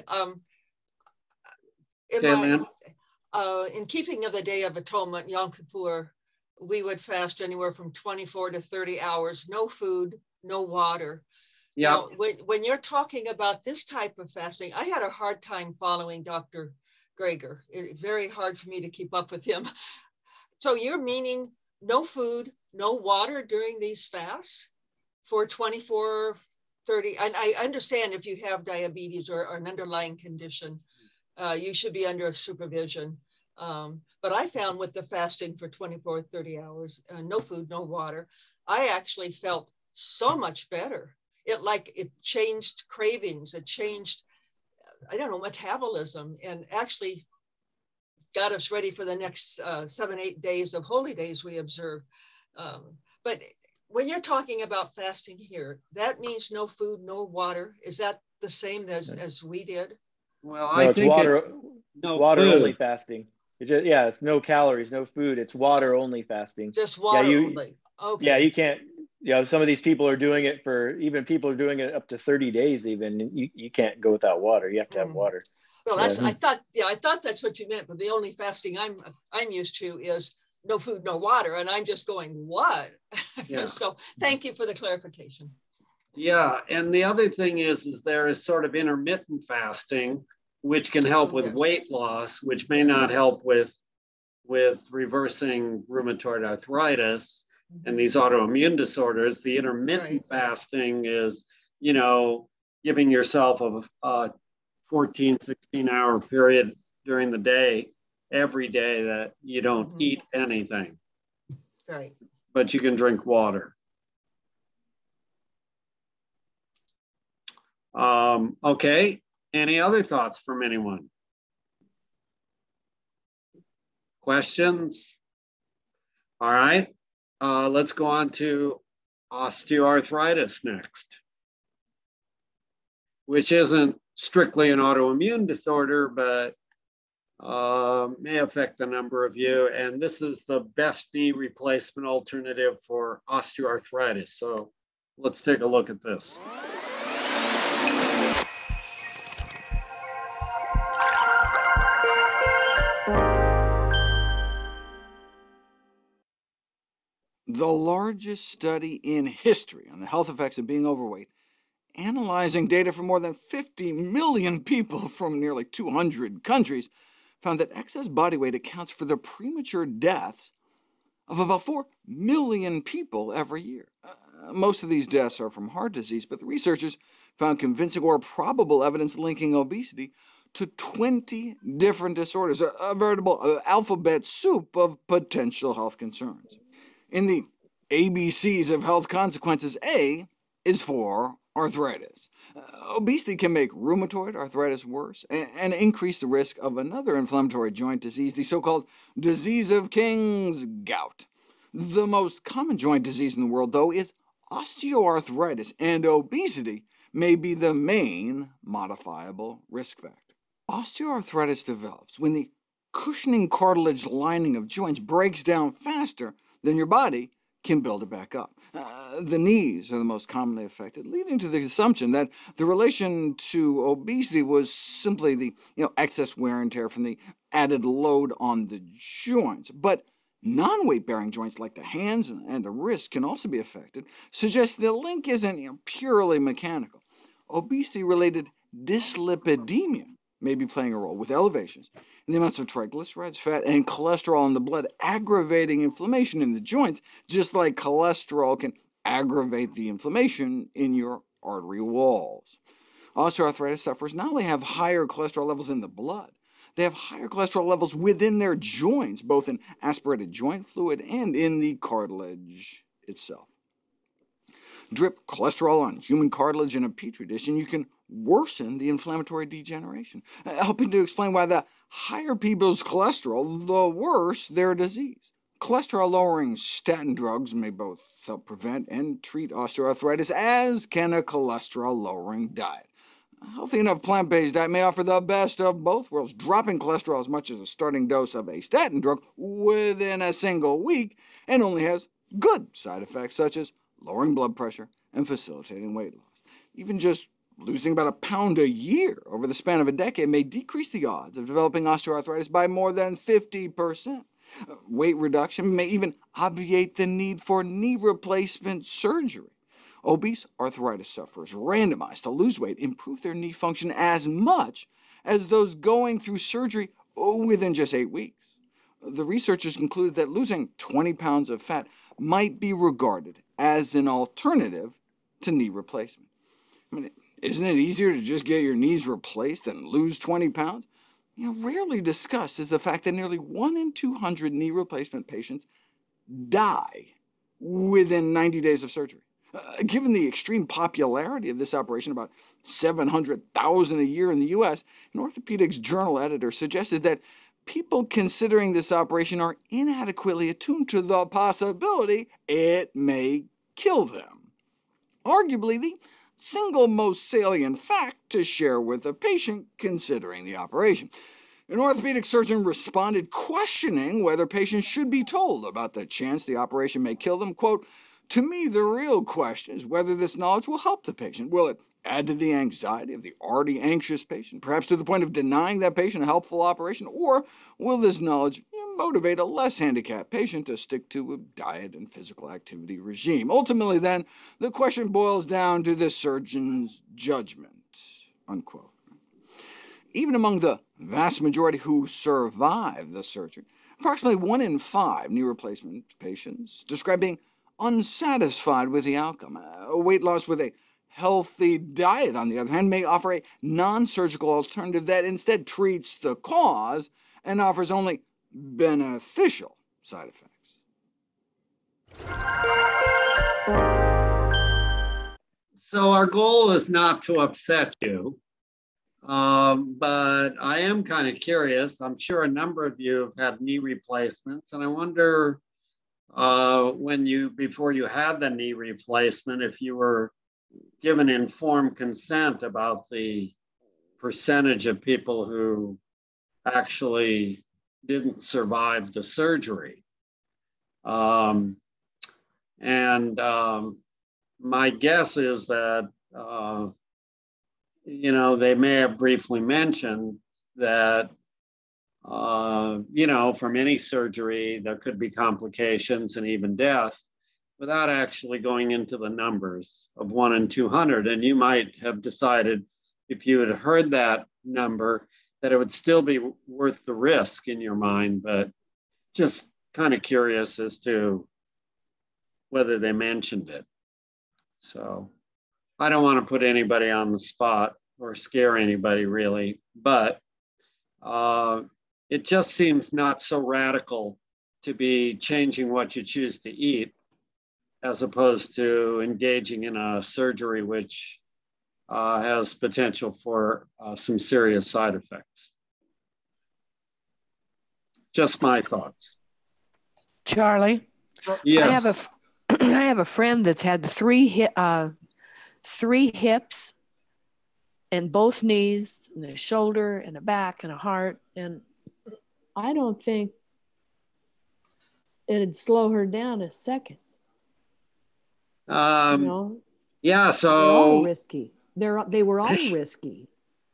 In keeping of the Day of Atonement, Yom Kippur, we would fast anywhere from 24 to 30 hours, no food, no water. Yeah. Now, when you're talking about this type of fasting, I had a hard time following Dr. Greger. It's very hard for me to keep up with him. So you're meaning no food, no water during these fasts for 24, 30. And I understand if you have diabetes or an underlying condition, you should be under supervision. But I found with the fasting for 24, 30 hours, no food, no water, I actually felt so much better. It changed cravings, it changed, I don't know, metabolism, and actually got us ready for the next 7, 8 days of holy days we observe. But when you're talking about fasting here, that means no food, no water. Is that the same as we did? Well, no, I think water, it's no water food. Only fasting. It's no calories, no food. It's water only fasting. Just water only. Okay. Yeah, you can't. You know, some of these people are doing it people are doing it up to 30 days. Even you can't go without water. You have to have water. Well, I thought that's what you meant. But the only fasting I'm used to is no food, no water, and I'm just going, what? Yeah. So thank you for the clarification. Yeah, and the other thing is there is sort of intermittent fasting, which can help with weight loss, which may not help with reversing rheumatoid arthritis and these autoimmune disorders. The intermittent fasting is, you know, giving yourself a 14, 16-hour period during the day, every day that you don't eat anything. Right. But you can drink water. Okay, any other thoughts from anyone? Questions? All right, let's go on to osteoarthritis next, which isn't strictly an autoimmune disorder, but may affect a number of you. And this is the best knee replacement alternative for osteoarthritis. So let's take a look at this. The largest study in history on the health effects of being overweight, analyzing data from more than 50 million people from nearly 200 countries, found that excess body weight accounts for the premature deaths of about 4 million people every year. Most of these deaths are from heart disease, but the researchers found convincing or probable evidence linking obesity to 20 different disorders, a veritable alphabet soup of potential health concerns. In the ABCs of health consequences, A is for arthritis. Obesity can make rheumatoid arthritis worse and increase the risk of another inflammatory joint disease, the so-called disease of King's gout. The most common joint disease in the world, though, is osteoarthritis, and obesity may be the main modifiable risk factor. Osteoarthritis develops when the cushioning cartilage lining of joints breaks down faster than your body can build it back up. The knees are the most commonly affected, leading to the assumption that the relation to obesity was simply the excess wear and tear from the added load on the joints. But non-weight-bearing joints like the hands and the wrists can also be affected, suggesting the link isn't purely mechanical. Obesity-related dyslipidemia may be playing a role, with elevations in the amounts of triglycerides, fat, and cholesterol in the blood, aggravating inflammation in the joints, just like cholesterol can aggravate the inflammation in your artery walls. Osteoarthritis sufferers not only have higher cholesterol levels in the blood, they have higher cholesterol levels within their joints, both in aspirated joint fluid and in the cartilage itself. Drip cholesterol on human cartilage in a petri dish, and you can worsen the inflammatory degeneration, helping to explain why the higher people's cholesterol, the worse their disease. Cholesterol-lowering statin drugs may both help prevent and treat osteoarthritis, as can a cholesterol-lowering diet. A healthy enough plant-based diet may offer the best of both worlds, dropping cholesterol as much as a starting dose of a statin drug within a single week, and only has good side effects such as lowering blood pressure and facilitating weight loss. Even just losing about a pound a year over the span of a decade may decrease the odds of developing osteoarthritis by more than 50%. Weight reduction may even obviate the need for knee replacement surgery. Obese arthritis sufferers randomized to lose weight improve their knee function as much as those going through surgery within just 8 weeks. The researchers concluded that losing 20 pounds of fat might be regarded as an alternative to knee replacement. I mean, isn't it easier to just get your knees replaced than lose 20 pounds? Rarely discussed is the fact that nearly 1 in 200 knee replacement patients die within 90 days of surgery. Given the extreme popularity of this operation, about 700,000 a year in the U.S., an orthopedics journal editor suggested that people considering this operation are inadequately attuned to the possibility it may kill them. Arguably the single most salient fact to share with a patient considering the operation. An orthopedic surgeon responded questioning whether patients should be told about the chance the operation may kill them. Quote, "To me, the real question is whether this knowledge will help the patient. Will it add to the anxiety of the already anxious patient, perhaps to the point of denying that patient a helpful operation, or will this knowledge motivate a less handicapped patient to stick to a diet and physical activity regime?" Ultimately, then, the question boils down to the surgeon's judgment, unquote. Even among the vast majority who survive the surgery, approximately 1 in 5 knee replacement patients describe being unsatisfied with the outcome. Weight loss with a healthy diet, on the other hand, may offer a non-surgical alternative that instead treats the cause and offers only beneficial side effects. So our goal is not to upset you, but I am kind of curious. I'm sure a number of you have had knee replacements, and I wonder before you had the knee replacement, if you were given informed consent about the percentage of people who actually didn't survive the surgery. My guess is that, they may have briefly mentioned that, from any surgery, there could be complications and even death, without actually going into the numbers of 1 in 200. And you might have decided, if you had heard that number, that it would still be worth the risk in your mind, but just kind of curious as to whether they mentioned it. So I don't want to put anybody on the spot or scare anybody really, but it just seems not so radical to be changing what you choose to eat as opposed to engaging in a surgery which has potential for some serious side effects. Just my thoughts. Charlie? Yes. I have a friend that's had three hips and both knees and a shoulder and a back and a heart. And I don't think it'd slow her down a second. You know? Yeah, so they're all risky. They were all risky.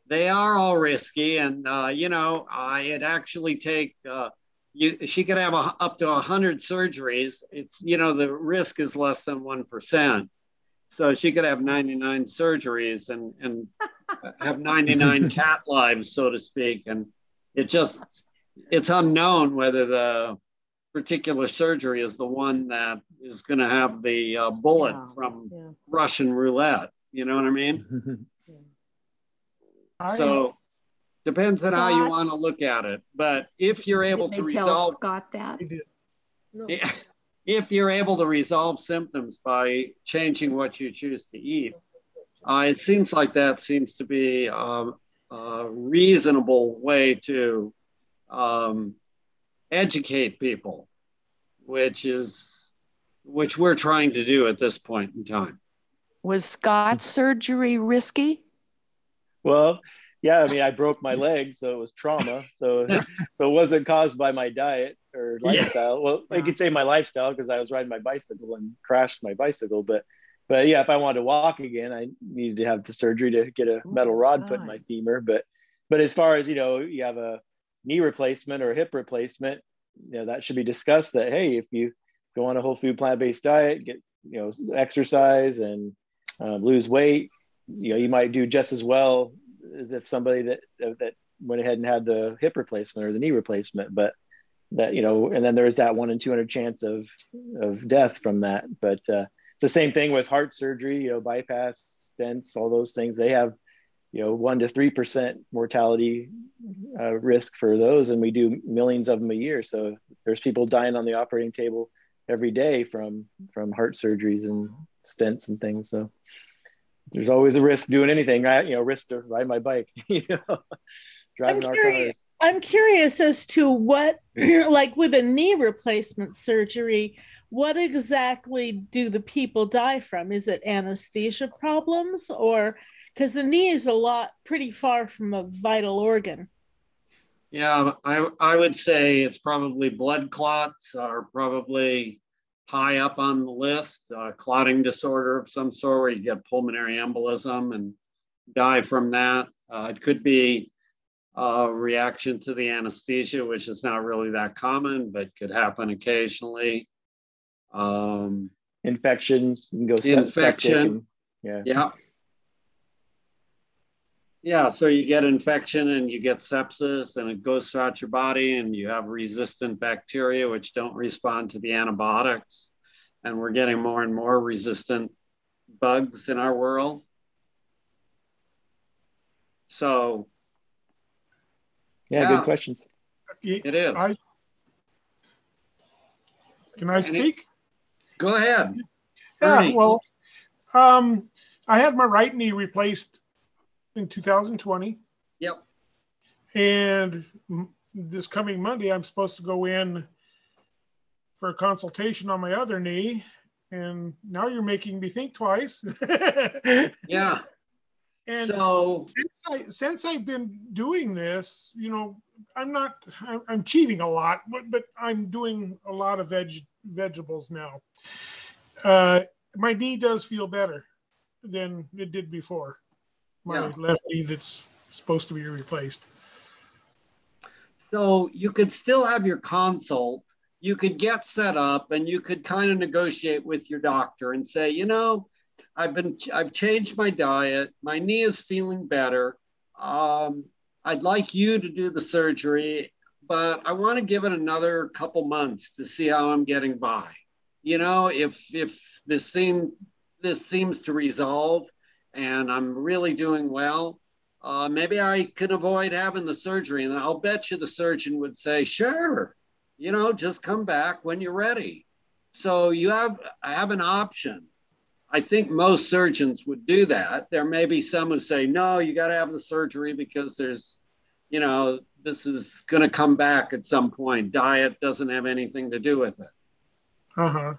They are all risky, and you know, it actually take she could have up to 100 surgeries. It's, you know, the risk is less than 1%. So she could have 99 surgeries and have 99 cat lives, so to speak. And it's unknown whether the particular surgery is the one that is going to have the bullet from Russian roulette. You know what I mean? So depends on how you want to look at it. But if you're able to resolve Scott that. If you're able to resolve symptoms by changing what you choose to eat, it seems like that seems to be a reasonable way to educate people, which we're trying to do at this point in time. Was Scott's surgery risky? Well, yeah, I mean, I broke my leg, so it was trauma. So it wasn't caused by my diet or lifestyle. Yeah. Well, I could say my lifestyle because I was riding my bicycle and crashed my bicycle. But yeah, if I wanted to walk again, I needed to have the surgery to get a metal rod put in my femur. But as far as, you know, you have a knee replacement or a hip replacement, you know, that should be discussed. That, hey, if you go on a whole food plant-based diet, get, you know, exercise and lose weight, you know, you might do just as well as if somebody that went ahead and had the hip replacement or the knee replacement. But that, you know, and then there's that 1 in 200 chance of death from that. But the same thing with heart surgery, you know, bypass, stents, all those things, they have, you know, 1 to 3% mortality risk for those, and we do millions of them a year. So there's people dying on the operating table every day from heart surgeries and stents and things. So there's always a risk doing anything, right? You know, risk to ride my bike, you know, driving our cars. I'm curious as to what, like with a knee replacement surgery, what exactly do the people die from? Is it anesthesia problems, or because the knee is pretty far from a vital organ? Yeah, I would say it's probably blood clots are probably high up on the list, clotting disorder of some sort where you get pulmonary embolism and die from that. It could be a reaction to the anesthesia, which is not really that common, but could happen occasionally. Infections can go infection. Yeah. Yeah, so you get infection and you get sepsis and it goes throughout your body and you have resistant bacteria which don't respond to the antibiotics. And we're getting more and more resistant bugs in our world. So. Yeah, good questions. It is. Can I speak? Go ahead. Yeah, well, I had my right knee replaced in 2020. Yep. And this coming Monday, I'm supposed to go in for a consultation on my other knee. And now you're making me think twice. Yeah. And so since I've been doing this, you know, I'm cheating a lot, but I'm doing a lot of vegetables now. My knee does feel better than it did before. My left knee that's supposed to be replaced. So you could still have your consult, you could get set up, and you could kind of negotiate with your doctor and say, you know, I've changed my diet, my knee is feeling better. I'd like you to do the surgery, but I want to give it another couple months to see how I'm getting by. You know, if this seems to resolve and I'm really doing well, maybe I can avoid having the surgery. And I'll bet you the surgeon would say, sure, you know, just come back when you're ready. So I have an option. I think most surgeons would do that. There may be some who say, no, you got to have the surgery because there's, you know, this is going to come back at some point. Diet doesn't have anything to do with it. Uh-huh.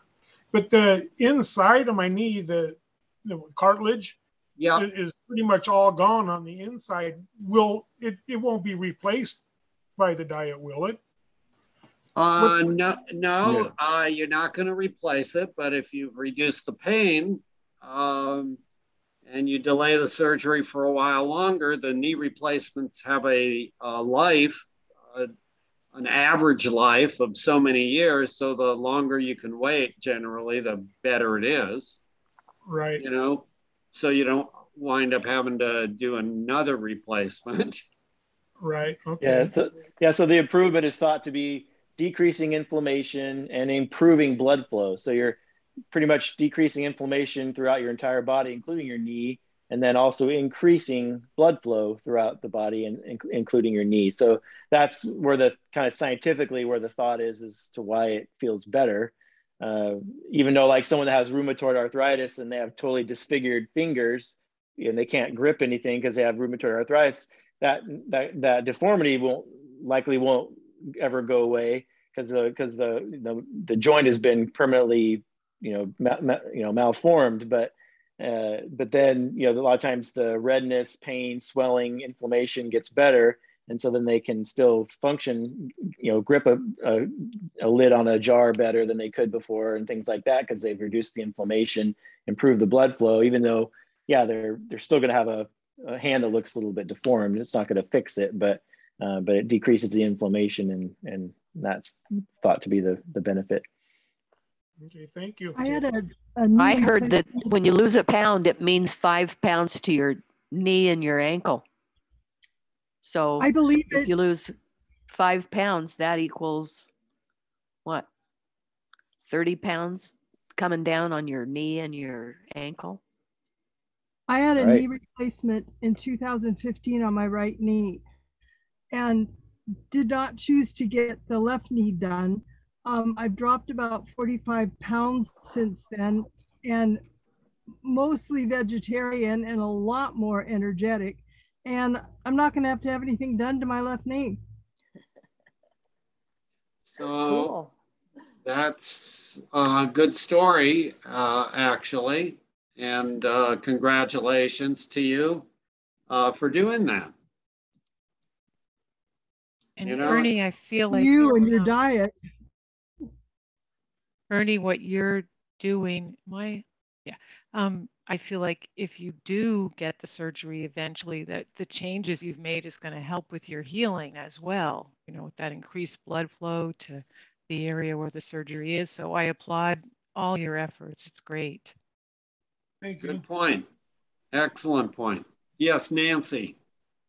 But the inside of my knee, the cartilage, is pretty much all gone on the inside. It won't be replaced by the diet, will it? No, you're not going to replace it. But if you've reduced the pain and you delay the surgery for a while longer, the knee replacements have a life, an average life of so many years. So the longer you can wait, generally, the better it is. Right. You know, so you don't wind up having to do another replacement. Right. Okay. So the improvement is thought to be decreasing inflammation and improving blood flow. So you're pretty much decreasing inflammation throughout your entire body, including your knee, and then also increasing blood flow throughout the body, and including your knee. So that's where the kind of scientifically where the thought is as to why it feels better. Even though like someone that has rheumatoid arthritis and they have totally disfigured fingers and they can't grip anything because they have rheumatoid arthritis, that deformity won't ever go away because the joint has been permanently malformed. But then a lot of times the redness, pain, swelling, inflammation gets better, and so then they can still function, grip a lid on a jar better than they could before, and things like that, because they've reduced the inflammation, improved the blood flow. Even though, they're still going to have a hand that looks a little bit deformed. It's not going to fix it, but it decreases the inflammation, and that's thought to be the benefit. Okay, thank you. I heard that when you lose a pound, it means 5 pounds to your knee and your ankle. So I believe if you lose 5 pounds, that equals what? 30 pounds coming down on your knee and your ankle. I had a knee replacement in 2015 on my right knee and did not choose to get the left knee done. I've dropped about 45 pounds since then, and mostly vegetarian and a lot more energetic. And I'm not going to have anything done to my left knee. So cool. That's a good story, actually. And congratulations to you for doing that. And Ernie, I feel like you and your diet. Ernie, what you're doing, I feel like if you do get the surgery eventually, that the changes you've made is going to help with your healing as well, with that increased blood flow to the area where the surgery is. So I applaud all your efforts. It's great. Thank you. Good point. Excellent point. Yes, Nancy.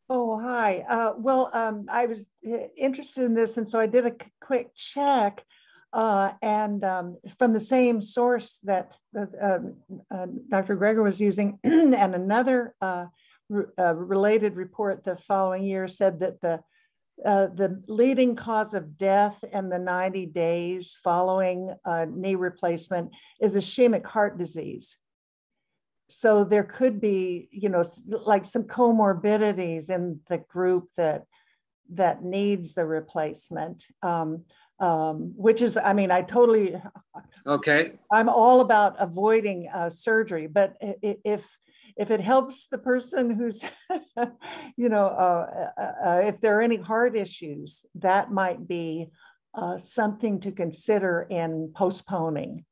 Oh, hi. I was interested in this, and so I did a quick check. And from the same source that Dr. Greger was using, and another related report the following year said that the leading cause of death in the 90 days following knee replacement is ischemic heart disease. So there could be, like some comorbidities in the group that needs the replacement. Which is, I totally, okay. I'm all about avoiding surgery, but if it helps the person who's, if there are any heart issues, that might be something to consider in postponing.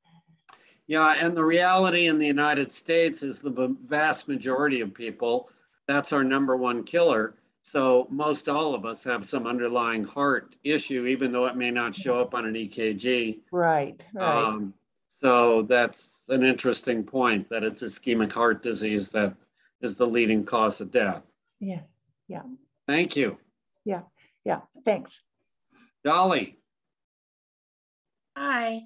Yeah, and the reality in the United States is the vast majority of people, that's our #1 killer. So most all of us have some underlying heart issue, even though it may not show up on an EKG. Right. So that's an interesting point, that it's ischemic heart disease that is the leading cause of death. Yeah. Thank you. Yeah. Thanks. Dolly. Hi.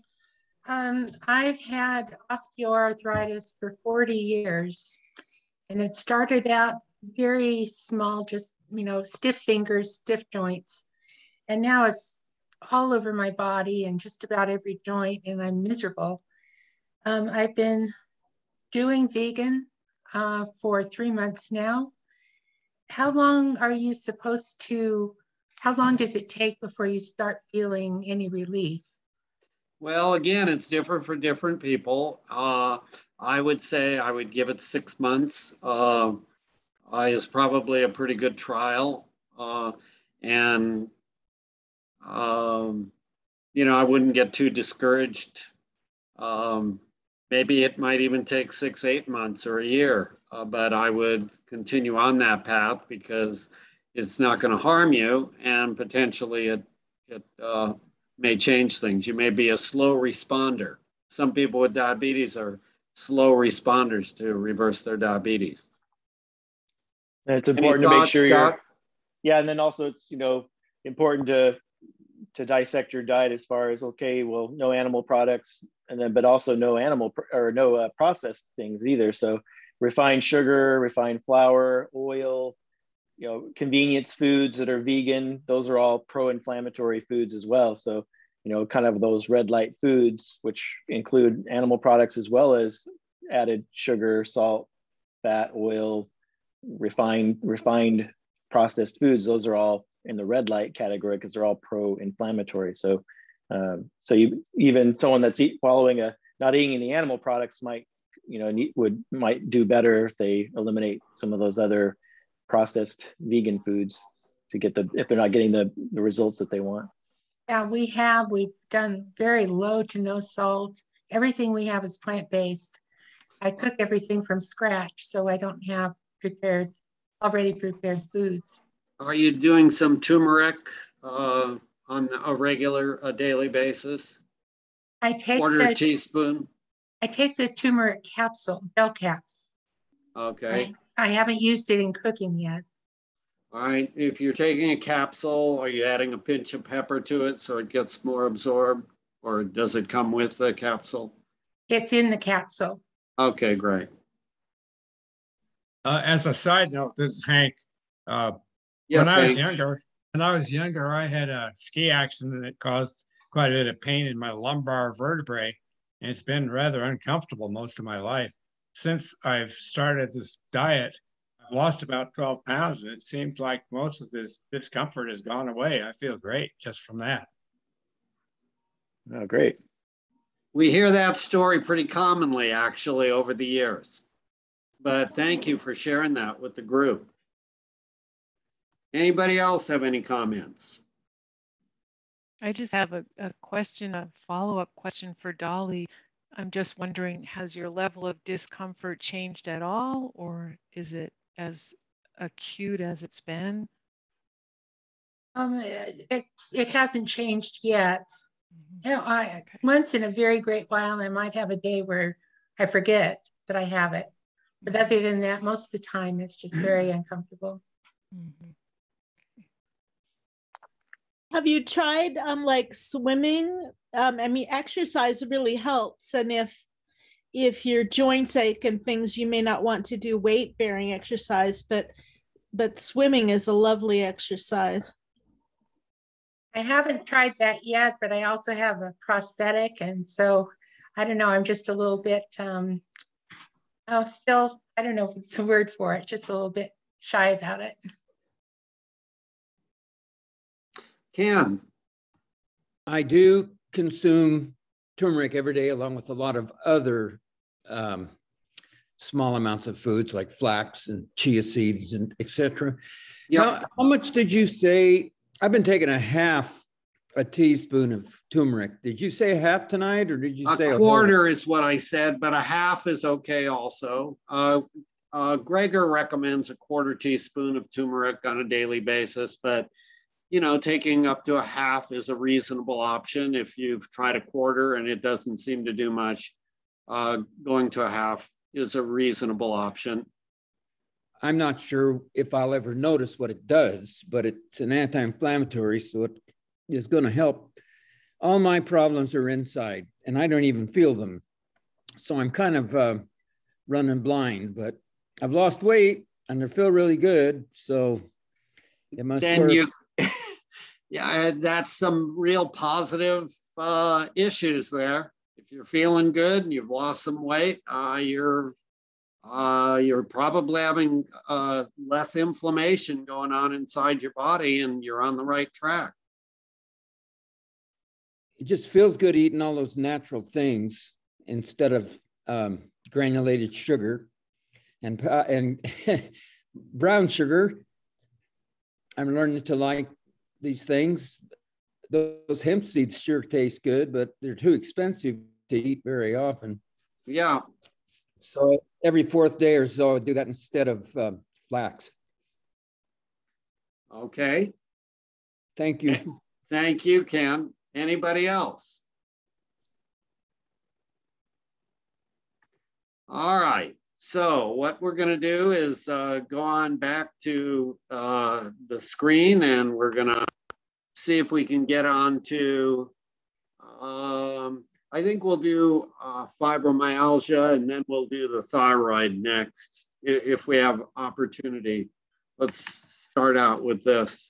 I've had osteoarthritis for 40 years, and it started out very small, just, stiff fingers, stiff joints. And now it's all over my body and just about every joint, and I'm miserable. I've been doing vegan for 3 months now. How long does it take before you start feeling any relief? Well, again, it's different for different people. I would say I would give it 6 months. Is probably a pretty good trial. And I wouldn't get too discouraged. Maybe it might even take 6, 8 months or a year, but I would continue on that path because it's not going to harm you, and potentially it may change things. You may be a slow responder. Some people with diabetes are slow responders to reverse their diabetes. And it's important to make sure Scott? Yeah, and then also it's important to dissect your diet as far as no animal products, and then but also no processed things either. So refined sugar, refined flour, oil, convenience foods that are vegan, those are all pro-inflammatory foods as well. So kind of those red light foods, which include animal products as well as added sugar, salt, fat, oil, refined processed foods, those are all in the red light category because they're all pro-inflammatory. So even someone that's not eating any animal products might do better if they eliminate some of those other processed vegan foods if they're not getting the results that they want. Yeah, we've done very low to no salt. Everything we have is plant-based. I cook everything from scratch, so I don't have already prepared foods. Are you doing some turmeric on a daily basis? I take quarter teaspoon. I take the turmeric capsule, gel caps. Okay. I haven't used it in cooking yet. All right. If you're taking a capsule, are you adding a pinch of pepper to it so it gets more absorbed, or does it come with the capsule? It's in the capsule. Okay, great. As a side note, this is Hank. Yes, when I was younger, I had a ski accident that caused quite a bit of pain in my lumbar vertebrae, and it's been rather uncomfortable most of my life. Since I've started this diet, I've lost about 12 pounds, and it seems like most of this discomfort has gone away. I feel great just from that. Oh, great. We hear that story pretty commonly, actually, over the years. But thank you for sharing that with the group. Anybody else have any comments? I just have a question, a follow-up question for Dolly. I'm just wondering, has your level of discomfort changed at all, or is it as acute as it's been? It hasn't changed yet. Once in a very great while, I might have a day where I forget that I have it. But other than that, most of the time, it's just very uncomfortable. Mm-hmm. Have you tried like swimming? Exercise really helps. And if your joints ache and things, you may not want to do weight bearing exercise, but swimming is a lovely exercise. I haven't tried that yet, but I also have a prosthetic. And so I don't know, I'm just a little bit, still, I don't know if it's the word for it, just a little bit shy about it. Ken. I do consume turmeric every day, along with a lot of other small amounts of foods like flax and chia seeds and etc. Yep. How much did you say? I've been taking a teaspoon of turmeric. Did you say half tonight, or did you say a quarter? Is what I said, but a half is okay also. Gregor recommends a quarter teaspoon of turmeric on a daily basis, but taking up to a half is a reasonable option. If you've tried a quarter and it doesn't seem to do much, going to a half is a reasonable option. I'm not sure if I'll ever notice what it does, but it's an anti-inflammatory, so it is going to help. All my problems are inside, and I don't even feel them. So I'm kind of running blind, but I've lost weight and I feel really good. So it must work. Yeah, that's some real positive issues there. If you're feeling good and you've lost some weight, you're probably having less inflammation going on inside your body, and you're on the right track. It just feels good eating all those natural things instead of granulated sugar and brown sugar. I'm learning to like these things. Those hemp seeds sure taste good, but they're too expensive to eat very often. Yeah. So every 4th day or so, I do that instead of flax. Okay. Thank you. Thank you, Ken. Anybody else? All right. So what we're going to do is go on back to the screen, and we're going to see if we can get on to, I think we'll do fibromyalgia, and then we'll do the thyroid next, if we have opportunity. Let's start out with this.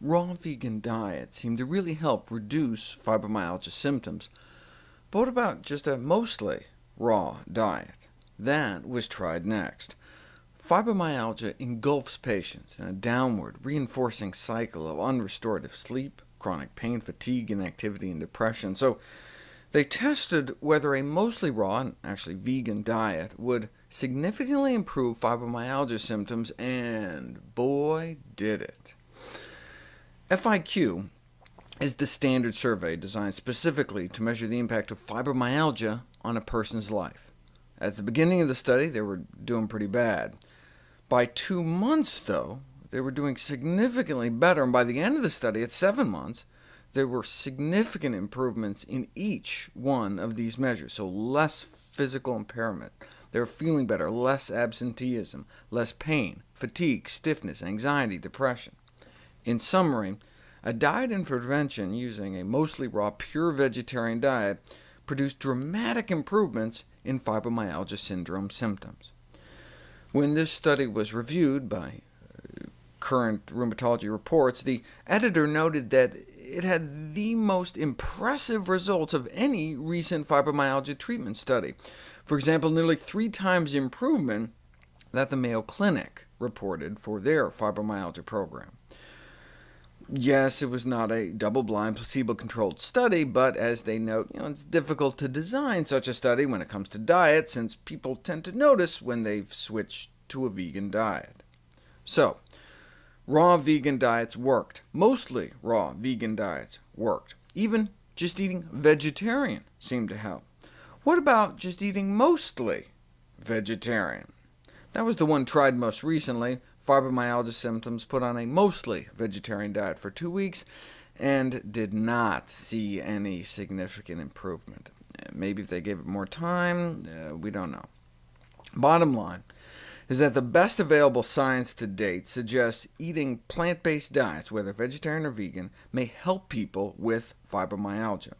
Raw vegan diets seem to really help reduce fibromyalgia symptoms. But what about just a mostly raw diet? That was tried next. Fibromyalgia engulfs patients in a downward, reinforcing cycle of unrestorative sleep, chronic pain, fatigue, inactivity, and depression. So they tested whether a mostly raw, and actually vegan diet, would significantly improve fibromyalgia symptoms, and boy, did it. FIQ is the standard survey designed specifically to measure the impact of fibromyalgia on a person's life. At the beginning of the study, they were doing pretty bad. By 2 months, though, they were doing significantly better, and by the end of the study, at 7 months, there were significant improvements in each one of these measures, so less physical impairment. They were feeling better, less absenteeism, less pain, fatigue, stiffness, anxiety, depression. In summary, a diet intervention using a mostly raw, pure vegetarian diet produced dramatic improvements in fibromyalgia syndrome symptoms. When this study was reviewed by Current Rheumatology Reports, the editor noted that it had the most impressive results of any recent fibromyalgia treatment study. For example, nearly 3 times the improvement that the Mayo Clinic reported for their fibromyalgia program. Yes, it was not a double-blind, placebo-controlled study, but as they note, it's difficult to design such a study when it comes to diet, since people tend to notice when they've switched to a vegan diet. So, raw vegan diets worked. Mostly raw vegan diets worked. Even just eating vegetarian seemed to help. What about just eating mostly vegetarian? That was the one tried most recently. Fibromyalgia symptoms put on a mostly vegetarian diet for 2 weeks, and did not see any significant improvement. Maybe if they gave it more time, we don't know. Bottom line is that the best available science to date suggests eating plant-based diets, whether vegetarian or vegan, may help people with fibromyalgia.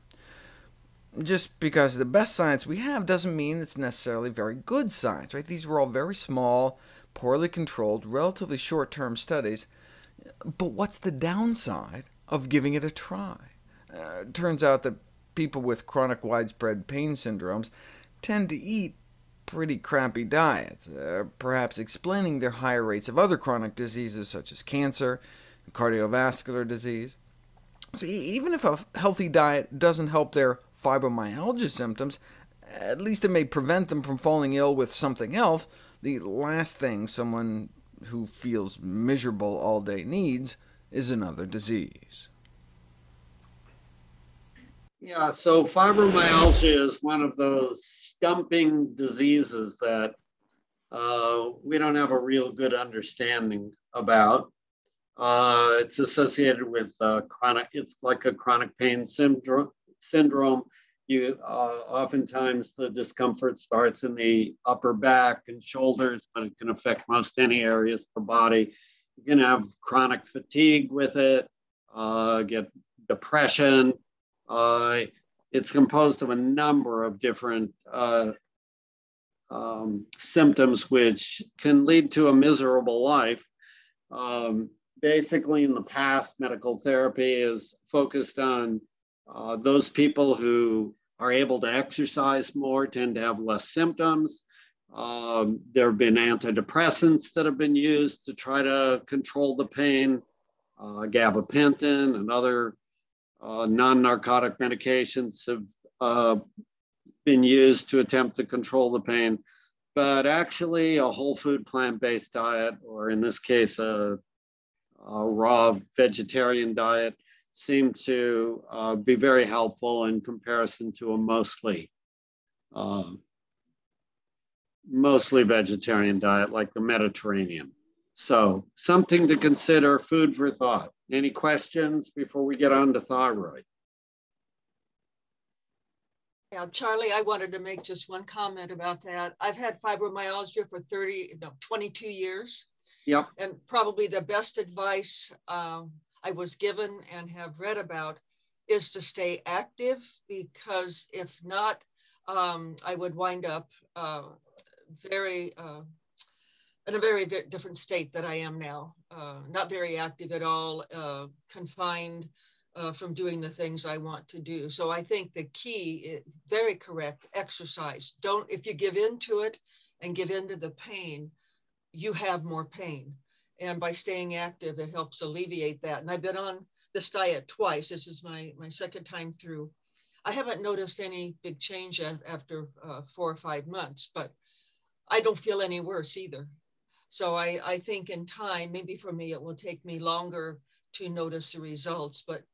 Just because the best science we have doesn't mean it's necessarily very good science, right? These were all very small, poorly controlled, relatively short-term studies. But what's the downside of giving it a try? It turns out that people with chronic widespread pain syndromes tend to eat pretty crappy diets, perhaps explaining their higher rates of other chronic diseases such as cancer and cardiovascular disease. So even if a healthy diet doesn't help their fibromyalgia symptoms, at least it may prevent them from falling ill with something else. The last thing someone who feels miserable all day needs is another disease. Yeah, so fibromyalgia is one of those stumping diseases that we don't have a real good understanding about. It's associated with it's like a chronic pain syndrome. Oftentimes the discomfort starts in the upper back and shoulders, but it can affect most any areas of the body. You can have chronic fatigue with it, get depression. It's composed of a number of different symptoms which can lead to a miserable life. Basically, in the past, medical therapy is focused on those people who are able to exercise more tend to have less symptoms. There have been antidepressants that have been used to try to control the pain, gabapentin and other non-narcotic medications have been used to attempt to control the pain. But actually, a whole food plant-based diet, or in this case, a raw vegetarian diet, seem to be very helpful in comparison to a mostly vegetarian diet like the Mediterranean. So something to consider, food for thought. Any questions before we get on to thyroid? Yeah, Charlie, I wanted to make just one comment about that. I've had fibromyalgia for 22 years. Yep. And probably the best advice I was given and have read about is to stay active, because if not, I would wind up in a very different state that I am now. Not very active at all, confined from doing the things I want to do. So I think the key, very correct, exercise. If you give in to it and give in to the pain, you have more pain. And by staying active, it helps alleviate that. And I've been on this diet twice. This is my second time through. I haven't noticed any big change after 4 or 5 months, but I don't feel any worse either. So I think in time, maybe for me, it will take me longer to notice the results. But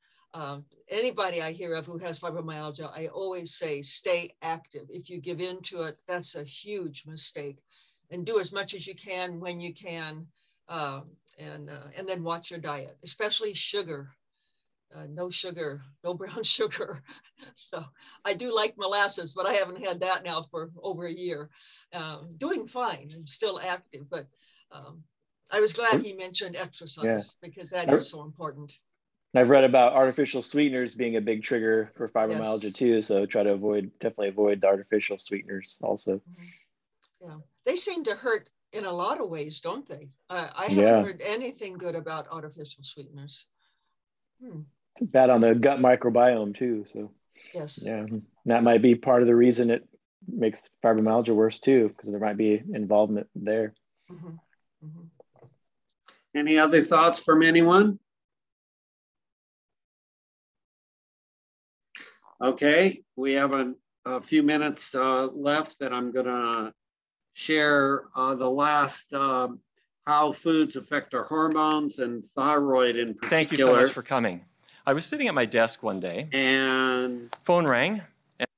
anybody I hear of who has fibromyalgia, I always say, stay active. If you give in to it, that's a huge mistake. And do as much as you can when you can. And then watch your diet, especially sugar. No sugar, no brown sugar. So I do like molasses, but I haven't had that now for over a year. Doing fine, I'm still active, but I was glad he mentioned exercise, because that is so important. I've read about artificial sweeteners being a big trigger for fibromyalgia too. So try to definitely avoid the artificial sweeteners also. Mm-hmm. Yeah, they seem to hurt in a lot of ways, don't they? I haven't heard anything good about artificial sweeteners. It's bad on the gut microbiome too. So yes, yeah, that might be part of the reason it makes fibromyalgia worse too, because there might be involvement there. Mm-hmm. Mm-hmm. Any other thoughts from anyone? Okay, we have a few minutes left, and I'm going to share the last how foods affect our hormones and thyroid in particular. Thank you so much for coming. I was sitting at my desk one day and phone rang.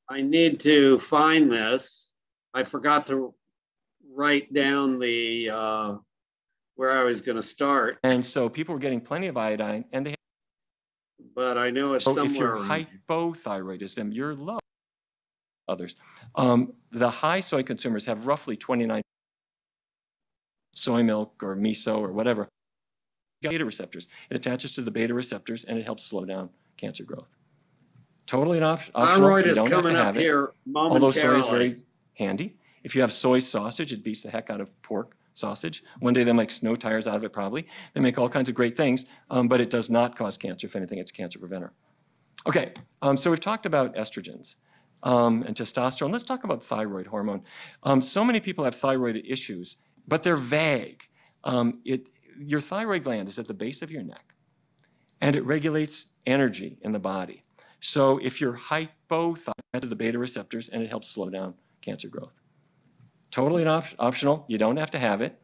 I need to find this. I forgot to write down the where I was going to start. And so people were getting plenty of iodine, and they. But I know it's somewhere. If you're hypothyroidism, you're low. Others, the high soy consumers have roughly 29 soy milk or miso or whatever. Beta receptors. It attaches to the beta receptors and it helps slow down cancer growth. Totally optional. Thyroid is coming up here momentarily. Although soy is very handy. If you have soy sausage, it beats the heck out of pork sausage. One day they make snow tires out of it probably. They make all kinds of great things, but it does not cause cancer. If anything, it's a cancer preventer. Okay, so we've talked about estrogens and testosterone. Let's talk about thyroid hormone. So many people have thyroid issues, but they're vague. Your thyroid gland is at the base of your neck, and it regulates energy in the body. So if you're hypothyroid, to the beta receptors, and it helps slow down cancer growth. Totally optional. You don't have to have it,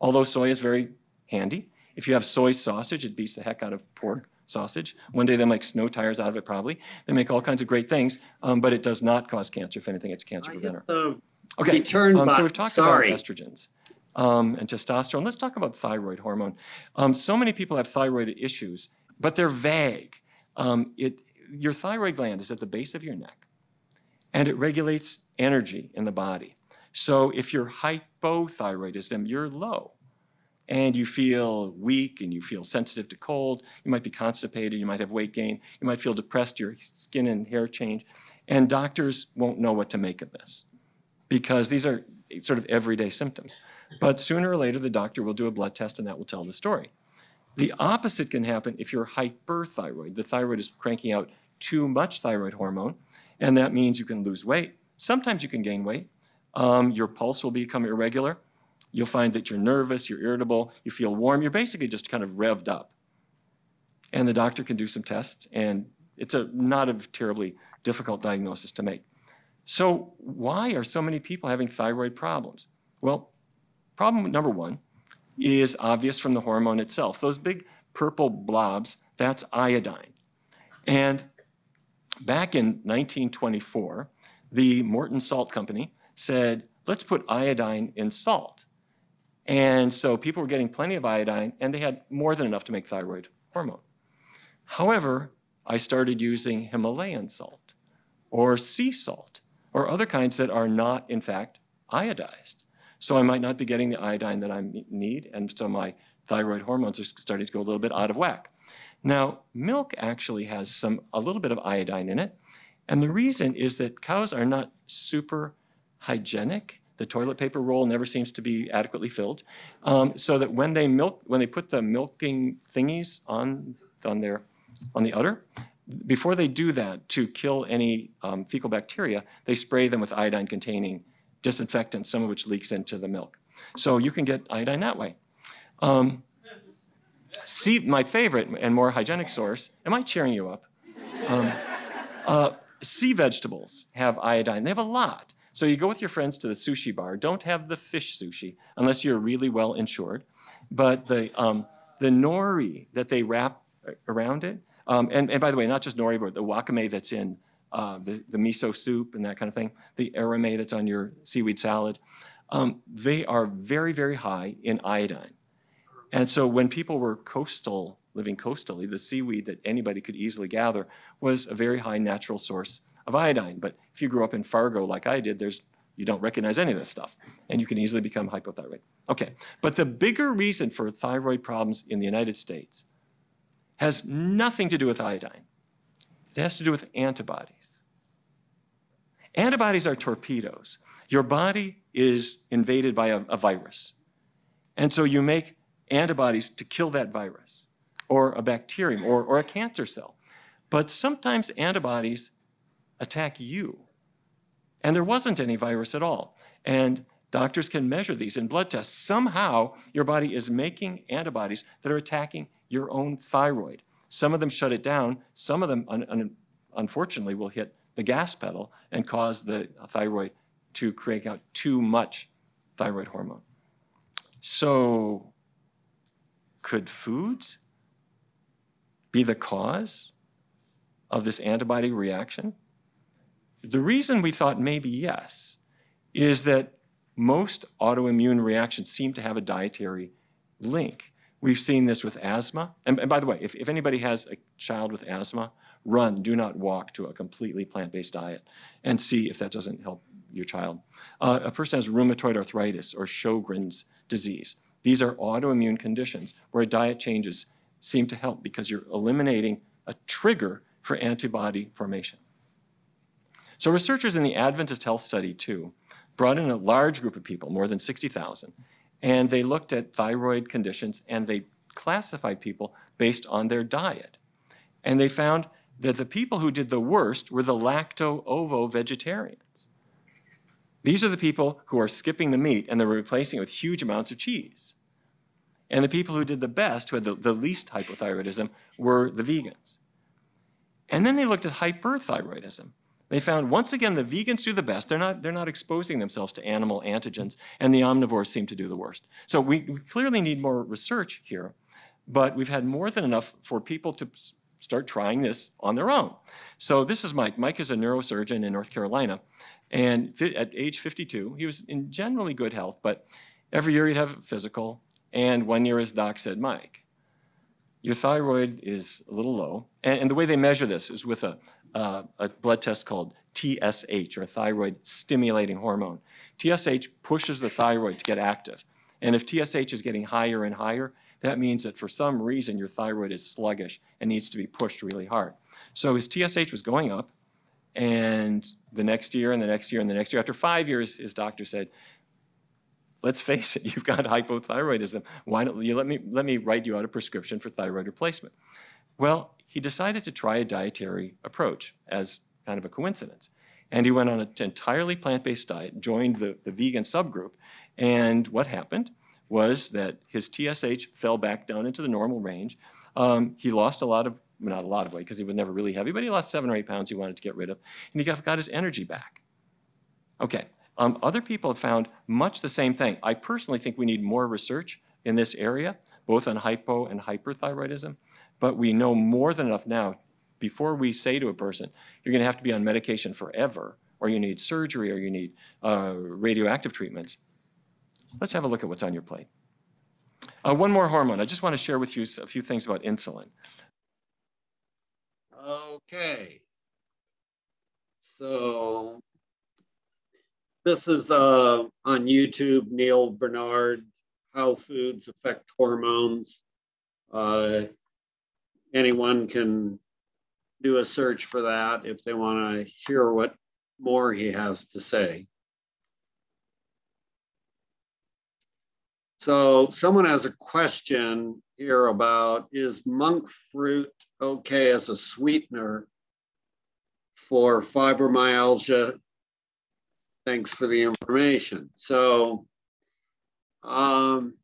although soy is very handy. If you have soy sausage, it beats the heck out of pork sausage. One day they'll make snow tires out of it probably. They make all kinds of great things, but it does not cause cancer. If anything, it's a cancer preventer. Okay, so we've talked about estrogens and testosterone. Let's talk about thyroid hormone. So many people have thyroid issues, but they're vague. Your thyroid gland is at the base of your neck, and it regulates energy in the body. So if you're hypothyroidism, you're low, and you feel weak and you feel sensitive to cold, you might be constipated, you might have weight gain, you might feel depressed, your skin and hair change, and doctors won't know what to make of this because these are sort of everyday symptoms. But sooner or later, the doctor will do a blood test and that will tell the story. The opposite can happen if you're hyperthyroid. The thyroid is cranking out too much thyroid hormone, and that means you can lose weight. Sometimes you can gain weight. Your pulse will become irregular. You'll find that you're nervous, you're irritable, you feel warm. You're basically just kind of revved up. And the doctor can do some tests, and it's not a terribly difficult diagnosis to make. So why are so many people having thyroid problems? Well, problem number one is obvious from the hormone itself. Those big purple blobs, that's iodine. And back in 1924, the Morton Salt Company said, let's put iodine in salt. And so people were getting plenty of iodine, and they had more than enough to make thyroid hormone. However, I started using Himalayan salt or sea salt or other kinds that are not, in fact, iodized. So I might not be getting the iodine that I need, and so my thyroid hormones are starting to go a little bit out of whack. Now, milk actually has a little bit of iodine in it, and the reason is that cows are not super hygienic. The toilet paper roll never seems to be adequately filled, so that when they put the milking thingies on the udder, before they do that to kill any fecal bacteria, they spray them with iodine-containing disinfectant, some of which leaks into the milk. So you can get iodine that way. My favorite and more hygienic source, am I cheering you up? Sea vegetables have iodine. They have a lot. So you go with your friends to the sushi bar. Don't have the fish sushi unless you're really well insured. But the nori that they wrap around it, and by the way, not just nori, but the wakame that's in the miso soup and that kind of thing, the arame that's on your seaweed salad, they are very, very high in iodine. And so when people were living coastally, the seaweed that anybody could easily gather was a very high natural source of iodine. But if you grew up in Fargo like I did, you don't recognize any of this stuff, and you can easily become hypothyroid. Okay, but the bigger reason for thyroid problems in the United States has nothing to do with iodine. It has to do with antibodies. Antibodies are torpedoes. Your body is invaded by a virus. And so you make antibodies to kill that virus or a bacterium or a cancer cell. But sometimes antibodies attack you. And there wasn't any virus at all. And doctors can measure these in blood tests. Somehow your body is making antibodies that are attacking your own thyroid. Some of them shut it down. Some of them, unfortunately, will hit the gas pedal and cause the thyroid to crank out too much thyroid hormone. So could foods be the cause of this antibody reaction? The reason we thought maybe yes is that most autoimmune reactions seem to have a dietary link. We've seen this with asthma. And by the way, if anybody has a child with asthma, do not walk to a completely plant-based diet and see if that doesn't help your child. A person has rheumatoid arthritis or Sjogren's disease. These are autoimmune conditions where diet changes seem to help because you're eliminating a trigger for antibody formation. So researchers in the Adventist Health Study 2 brought in a large group of people, more than 60,000, and they looked at thyroid conditions and they classified people based on their diet. And they found that the people who did the worst were the lacto-ovo vegetarians. These are the people who are skipping the meat and they're replacing it with huge amounts of cheese. And the people who did the best, who had the least hypothyroidism, were the vegans. And then they looked at hyperthyroidism. They found, once again, the vegans do the best. They're not exposing themselves to animal antigens, and the omnivores seem to do the worst. So we clearly need more research here, but we've had more than enough for people to start trying this on their own. So this is Mike. Mike is a neurosurgeon in North Carolina, and at age 52, he was in generally good health, but every year he'd have a physical, and one year his doc said, Mike, your thyroid is a little low, and the way they measure this is with a blood test called TSH, or thyroid stimulating hormone. TSH pushes the thyroid to get active. And if TSH is getting higher and higher, that means that for some reason your thyroid is sluggish and needs to be pushed really hard. So his TSH was going up, and the next year and the next year and the next year, after 5 years, his doctor said, let's face it, you've got hypothyroidism. Why don't you let me write you out a prescription for thyroid replacement? Well, he decided to try a dietary approach as kind of a coincidence. And he went on an entirely plant-based diet, joined the vegan subgroup, and what happened was that his TSH fell back down into the normal range. He lost not a lot of weight because he was never really heavy, but he lost 7 or 8 pounds he wanted to get rid of, and he got his energy back. Okay, other people have found much the same thing. I personally think we need more research in this area, both on hypo and hyperthyroidism, but we know more than enough now before we say to a person, you're going to have to be on medication forever, or you need surgery, or you need radioactive treatments. Let's have a look at what's on your plate. One more hormone. I just want to share with you a few things about insulin. Okay. So this is on YouTube, Neil Bernard, How Foods Affect Hormones. Anyone can do a search for that if they want to hear what more he has to say. So someone has a question here about, is monk fruit okay as a sweetener for fibromyalgia? Thanks for the information. So monk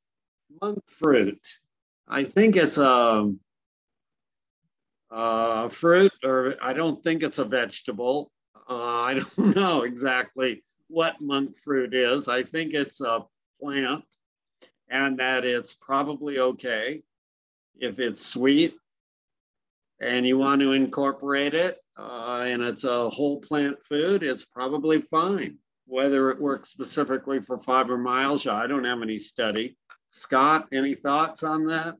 fruit, I think it's a fruit, or I don't think it's a vegetable. I don't know exactly what monk fruit is. I think it's a plant, and that it's probably okay if it's sweet and you want to incorporate it, and it's a whole plant food, it's probably fine. Whether it works specifically for fibromyalgia, I don't have any study. Scott, any thoughts on that?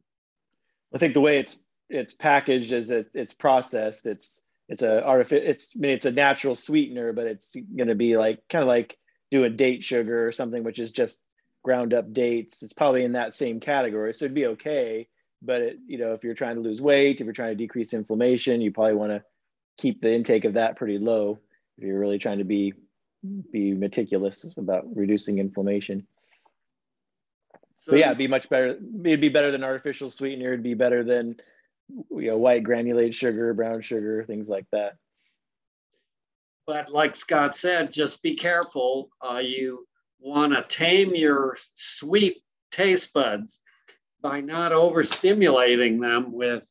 I think the way it's packaged is that it's processed. It's a natural sweetener, but it's going to be like kind of like doing date sugar or something, which is just ground up dates. It's probably in that same category, so it'd be okay. But if you're trying to lose weight, if you're trying to decrease inflammation, you probably want to keep the intake of that pretty low if you're really trying to be meticulous about reducing inflammation. So, but yeah, it'd be much better. It'd be better than artificial sweetener. It'd be better than white granulated sugar, brown sugar, things like that. But like Scott said, just be careful. You want to tame your sweet taste buds by not overstimulating them with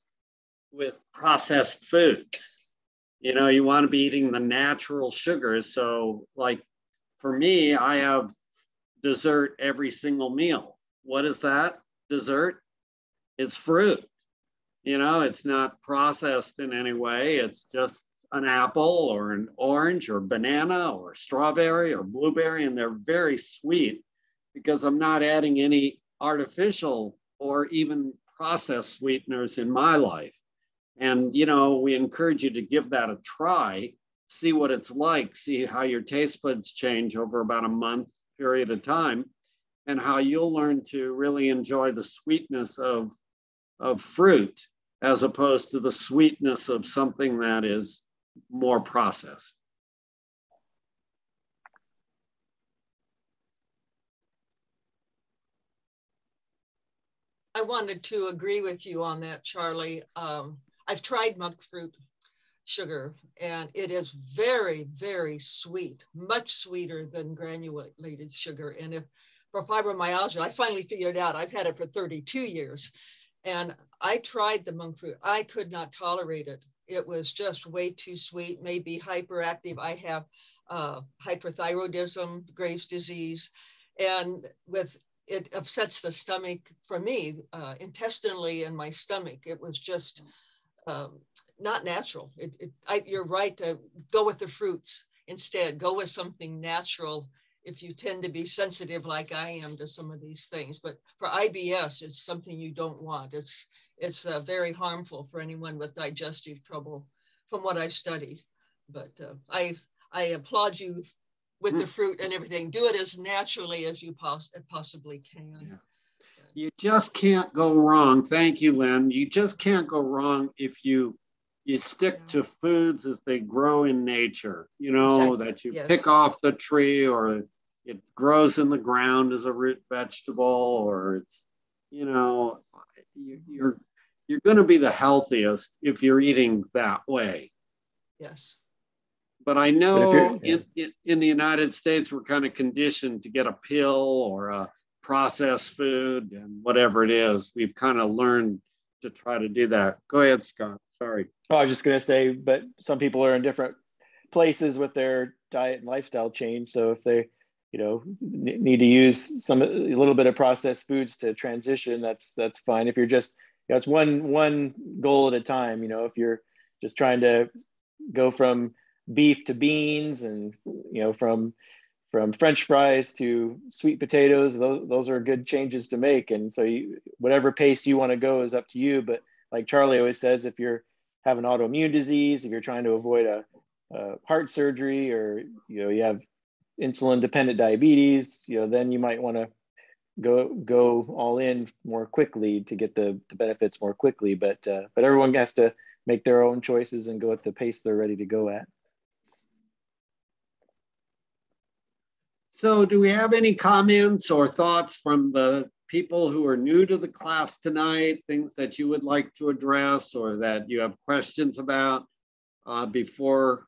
processed foods. You want to be eating the natural sugars. So like for me, I have dessert every single meal. What is that? Dessert? It's fruit. It's not processed in any way. It's just an apple or an orange or banana or strawberry or blueberry, and they're very sweet because I'm not adding any artificial or even processed sweeteners in my life. And, we encourage you to give that a try, see what it's like, see how your taste buds change over about a month period of time, and how you'll learn to really enjoy the sweetness of fruit as opposed to the sweetness of something that is more processed. I wanted to agree with you on that, Charlie. I've tried monk fruit sugar, and it is very, very sweet, much sweeter than granulated sugar. And for fibromyalgia, I finally figured out, I've had it for 32 years, and I tried the monk fruit. I could not tolerate it. It was just way too sweet, made me hyperactive. I have hyperthyroidism, Graves' disease, and it upsets the stomach for me, intestinally in my stomach. It was just not natural. You're right to go with the fruits instead. Go with something natural if you tend to be sensitive like I am to some of these things. But for IBS, it's something you don't want. It's very harmful for anyone with digestive trouble, from what I've studied. But I applaud you with the fruit and everything. Do it as naturally as you possibly can. Yeah. You just can't go wrong. Thank you, Lynn. You just can't go wrong if you stick to foods as they grow in nature, you know, exactly. that you Yes. pick off the tree, or it grows in the ground as a root vegetable, or it's, you know, you're going to be the healthiest if you're eating that way. Yes. But I know in the United States, we're kind of conditioned to get a pill or a processed food and whatever it is. We've kind of learned to try to do that. Go ahead, Scott. Sorry. Oh, I was just going to say, but some people are in different places with their diet and lifestyle change. So if they, you know, need to use a little bit of processed foods to transition, that's fine. If you're just, that's one goal at a time. You know, if you're just trying to go from beef to beans, and you know, from French fries to sweet potatoes, those are good changes to make. And so whatever pace you want to go is up to you. But like Charlie always says, if you're having autoimmune disease, if you're trying to avoid a heart surgery, or you know, you have insulin dependent diabetes, you know, then you might want to go all in more quickly to get the benefits more quickly. But everyone has to make their own choices and go at the pace they're ready to go at. So do we have any comments or thoughts from the people who are new to the class tonight, things that you would like to address or that you have questions about before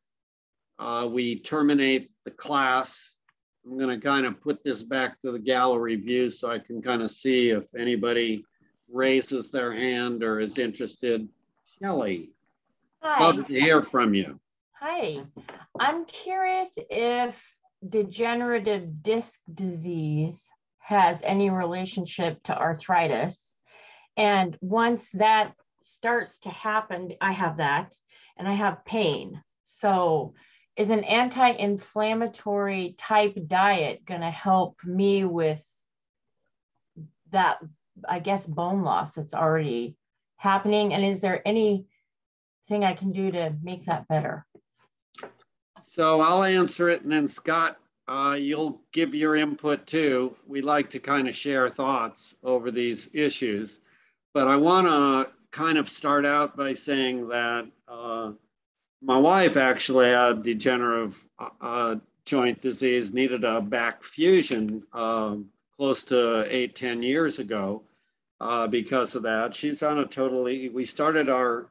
we terminate the class? I'm going to kind of put this back to the gallery view so I can kind of see if anybody raises their hand or is interested. Shelley, love to hear from you. Hi, I'm curious if degenerative disc disease has any relationship to arthritis. And once that starts to happen, I have that, and I have pain. So is an anti-inflammatory type diet going to help me with that, I guess, bone loss that's already happening? And is there anything I can do to make that better? So I'll answer it, and then Scott, you'll give your input too. We like to kind of share thoughts over these issues, but I want to kind of start out by saying that my wife actually had degenerative joint disease, needed a back fusion close to 8-10 years ago because of that. She's on we started our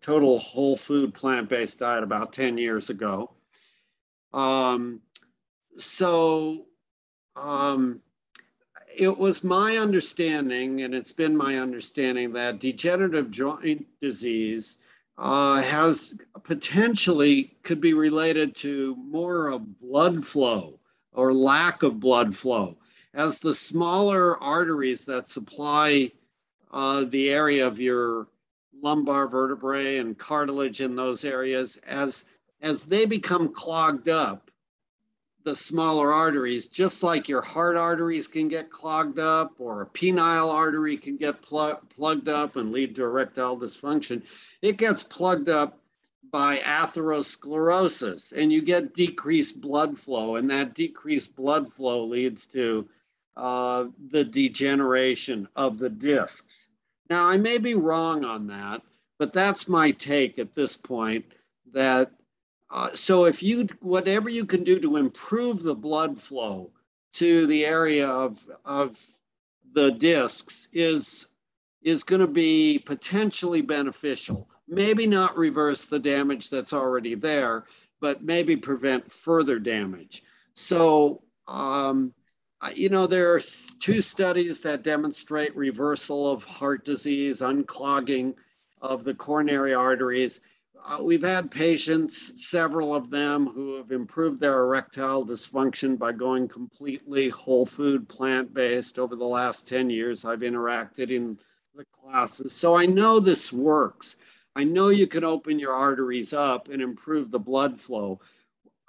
total whole food plant-based diet about 10 years ago. It was my understanding, and it's been my understanding, that degenerative joint disease has potentially could be related to more of blood flow or lack of blood flow, as the smaller arteries that supply the area of your lumbar vertebrae and cartilage in those areas, as they become clogged up, the smaller arteries, just like your heart arteries can get clogged up, or a penile artery can get plugged up and lead to erectile dysfunction, it gets plugged up by atherosclerosis, and you get decreased blood flow, and that decreased blood flow leads to the degeneration of the discs. Now, I may be wrong on that, but that's my take at this point, that so if whatever you can do to improve the blood flow to the area of the discs is going to be potentially beneficial. Maybe not reverse the damage that's already there, but maybe prevent further damage. So, you know, there are 2 studies that demonstrate reversal of heart disease, unclogging of the coronary arteries. We've had patients, several of them, who have improved their erectile dysfunction by going completely whole food plant-based over the last 10 years. I've interacted in the classes. So I know this works. I know you can open your arteries up and improve the blood flow.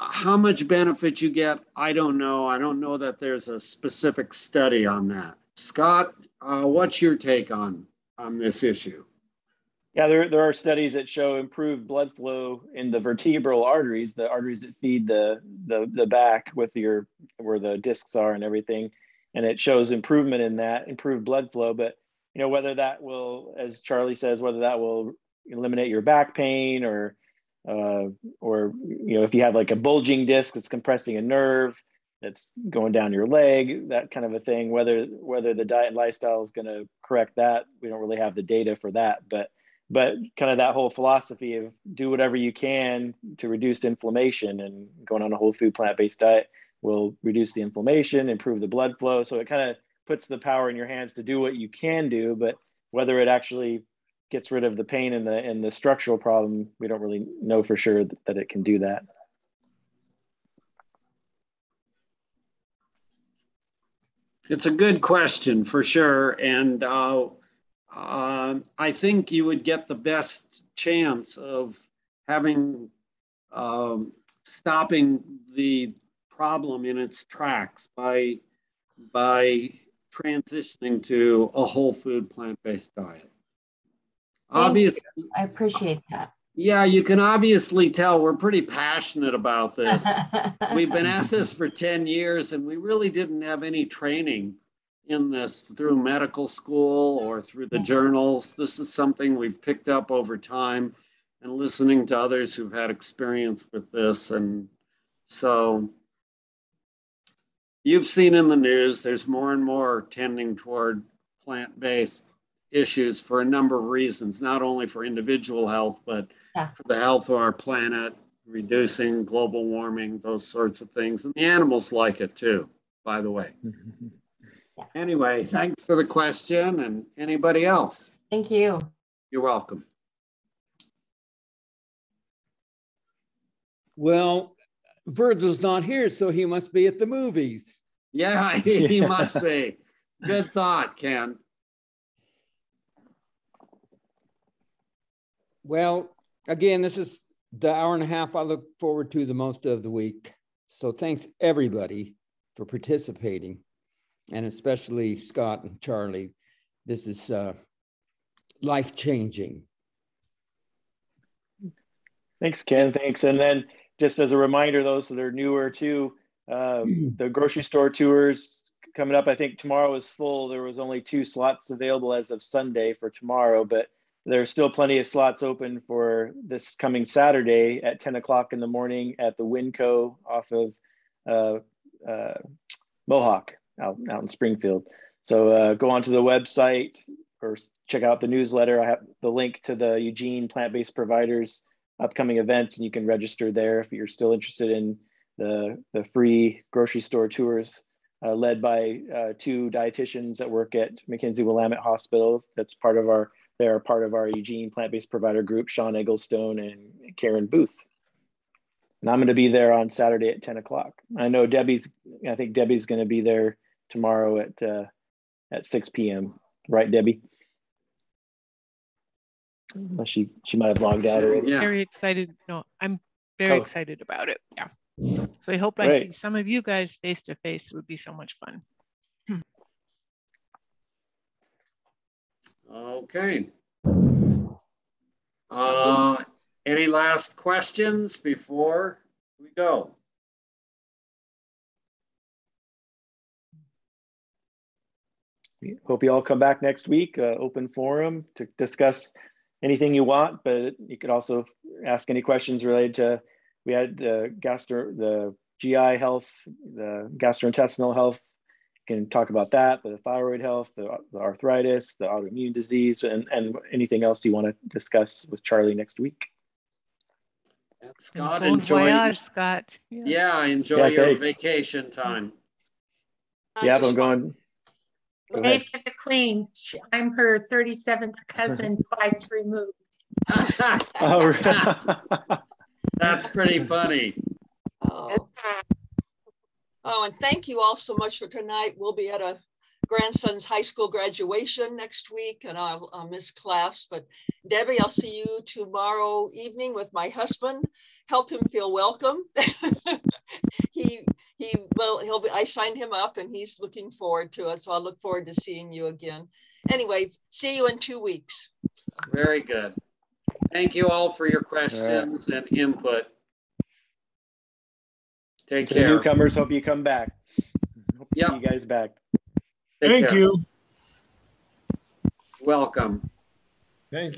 How much benefit you get, I don't know. I don't know that there's a specific study on that. Scott, what's your take on this issue? Yeah, there are studies that show improved blood flow in the vertebral arteries, the arteries that feed the back with where the discs are and everything. And it shows improvement in that, improved blood flow. But, whether that will, as Charlie says, whether that will eliminate your back pain or if you have like a bulging disc that's compressing a nerve that's going down your leg, that kind of a thing, whether the diet and lifestyle is going to correct that, we don't really have the data for that. But kind of that whole philosophy of do whatever you can to reduce inflammation, and going on a whole food plant-based diet will reduce the inflammation, improve the blood flow. So it kind of puts the power in your hands to do what you can do, but whether it actually gets rid of the pain and the structural problem, we don't really know for sure that it can do that. It's a good question for sure. And I think you would get the best chance of having stopping the problem in its tracks by transitioning to a whole food plant-based diet. Obviously, I appreciate that. Yeah, you can obviously tell we're pretty passionate about this. We've been at this for 10 years and we really didn't have any training in this through medical school or through the journals. This is something we've picked up over time and listening to others who've had experience with this. And so you've seen in the news, there's more and more tending toward plant-based issues for a number of reasons, not only for individual health, but for the health of our planet, reducing global warming, those sorts of things. And the animals like it too, by the way. Anyway, thanks for the question. And anybody else? Thank you. You're welcome. Well, Virgil's not here, so he must be at the movies. Yeah, he must be. Good thought, Ken. Well, again, this is the hour and a half I look forward to the most of the week. So thanks everybody for participating, and especially Scott and Charlie. This is life-changing. Thanks, Ken. Thanks. And then just as a reminder, those that are newer too, the grocery store tours coming up, I think tomorrow is full. There was only 2 slots available as of Sunday for tomorrow, but there's still plenty of slots open for this coming Saturday at 10 o'clock in the morning at the Winco off of Mohawk out in Springfield. So go onto the website or check out the newsletter. I have the link to the Eugene Plant-Based Providers upcoming events, and you can register there if you're still interested in the free grocery store tours led by 2 dietitians that work at McKenzie-Willamette Hospital. They are part of our Eugene Plant-Based Provider group, Sean Egglestone and Karen Booth. And I'm going to be there on Saturday at 10 o'clock. I think Debbie's going to be there tomorrow at 6 p.m. Right, Debbie? Unless she might have logged out already. Yeah. Very excited. No, I'm very excited about it. Yeah. So I hope I see some of you guys face to face. It would be so much fun. Okay. Any last questions before we go? We hope you all come back next week, open forum to discuss anything you want, but you could also ask any questions related to, we had the GI health, the gastrointestinal health. You can talk about that, the thyroid health, the arthritis, the autoimmune disease, and anything else you want to discuss with Charlie next week. And Scott, bon voyage, Scott. Yeah, enjoy your vacation time. Yeah, I'm going. Wave to the Queen. I'm her 37th cousin, twice removed. That's pretty funny. Oh, and thank you all so much for tonight. We'll be at a grandson's high school graduation next week, and I'll miss class. But Debbie, I'll see you tomorrow evening with my husband. Help him feel welcome. I signed him up, and he's looking forward to it. So I look forward to seeing you again. Anyway, see you in 2 weeks. Very good. Thank you all for your questions and input. Take to care. the newcomers, hope you come back. Hope to see you guys back. Thank you. Welcome. Thank you.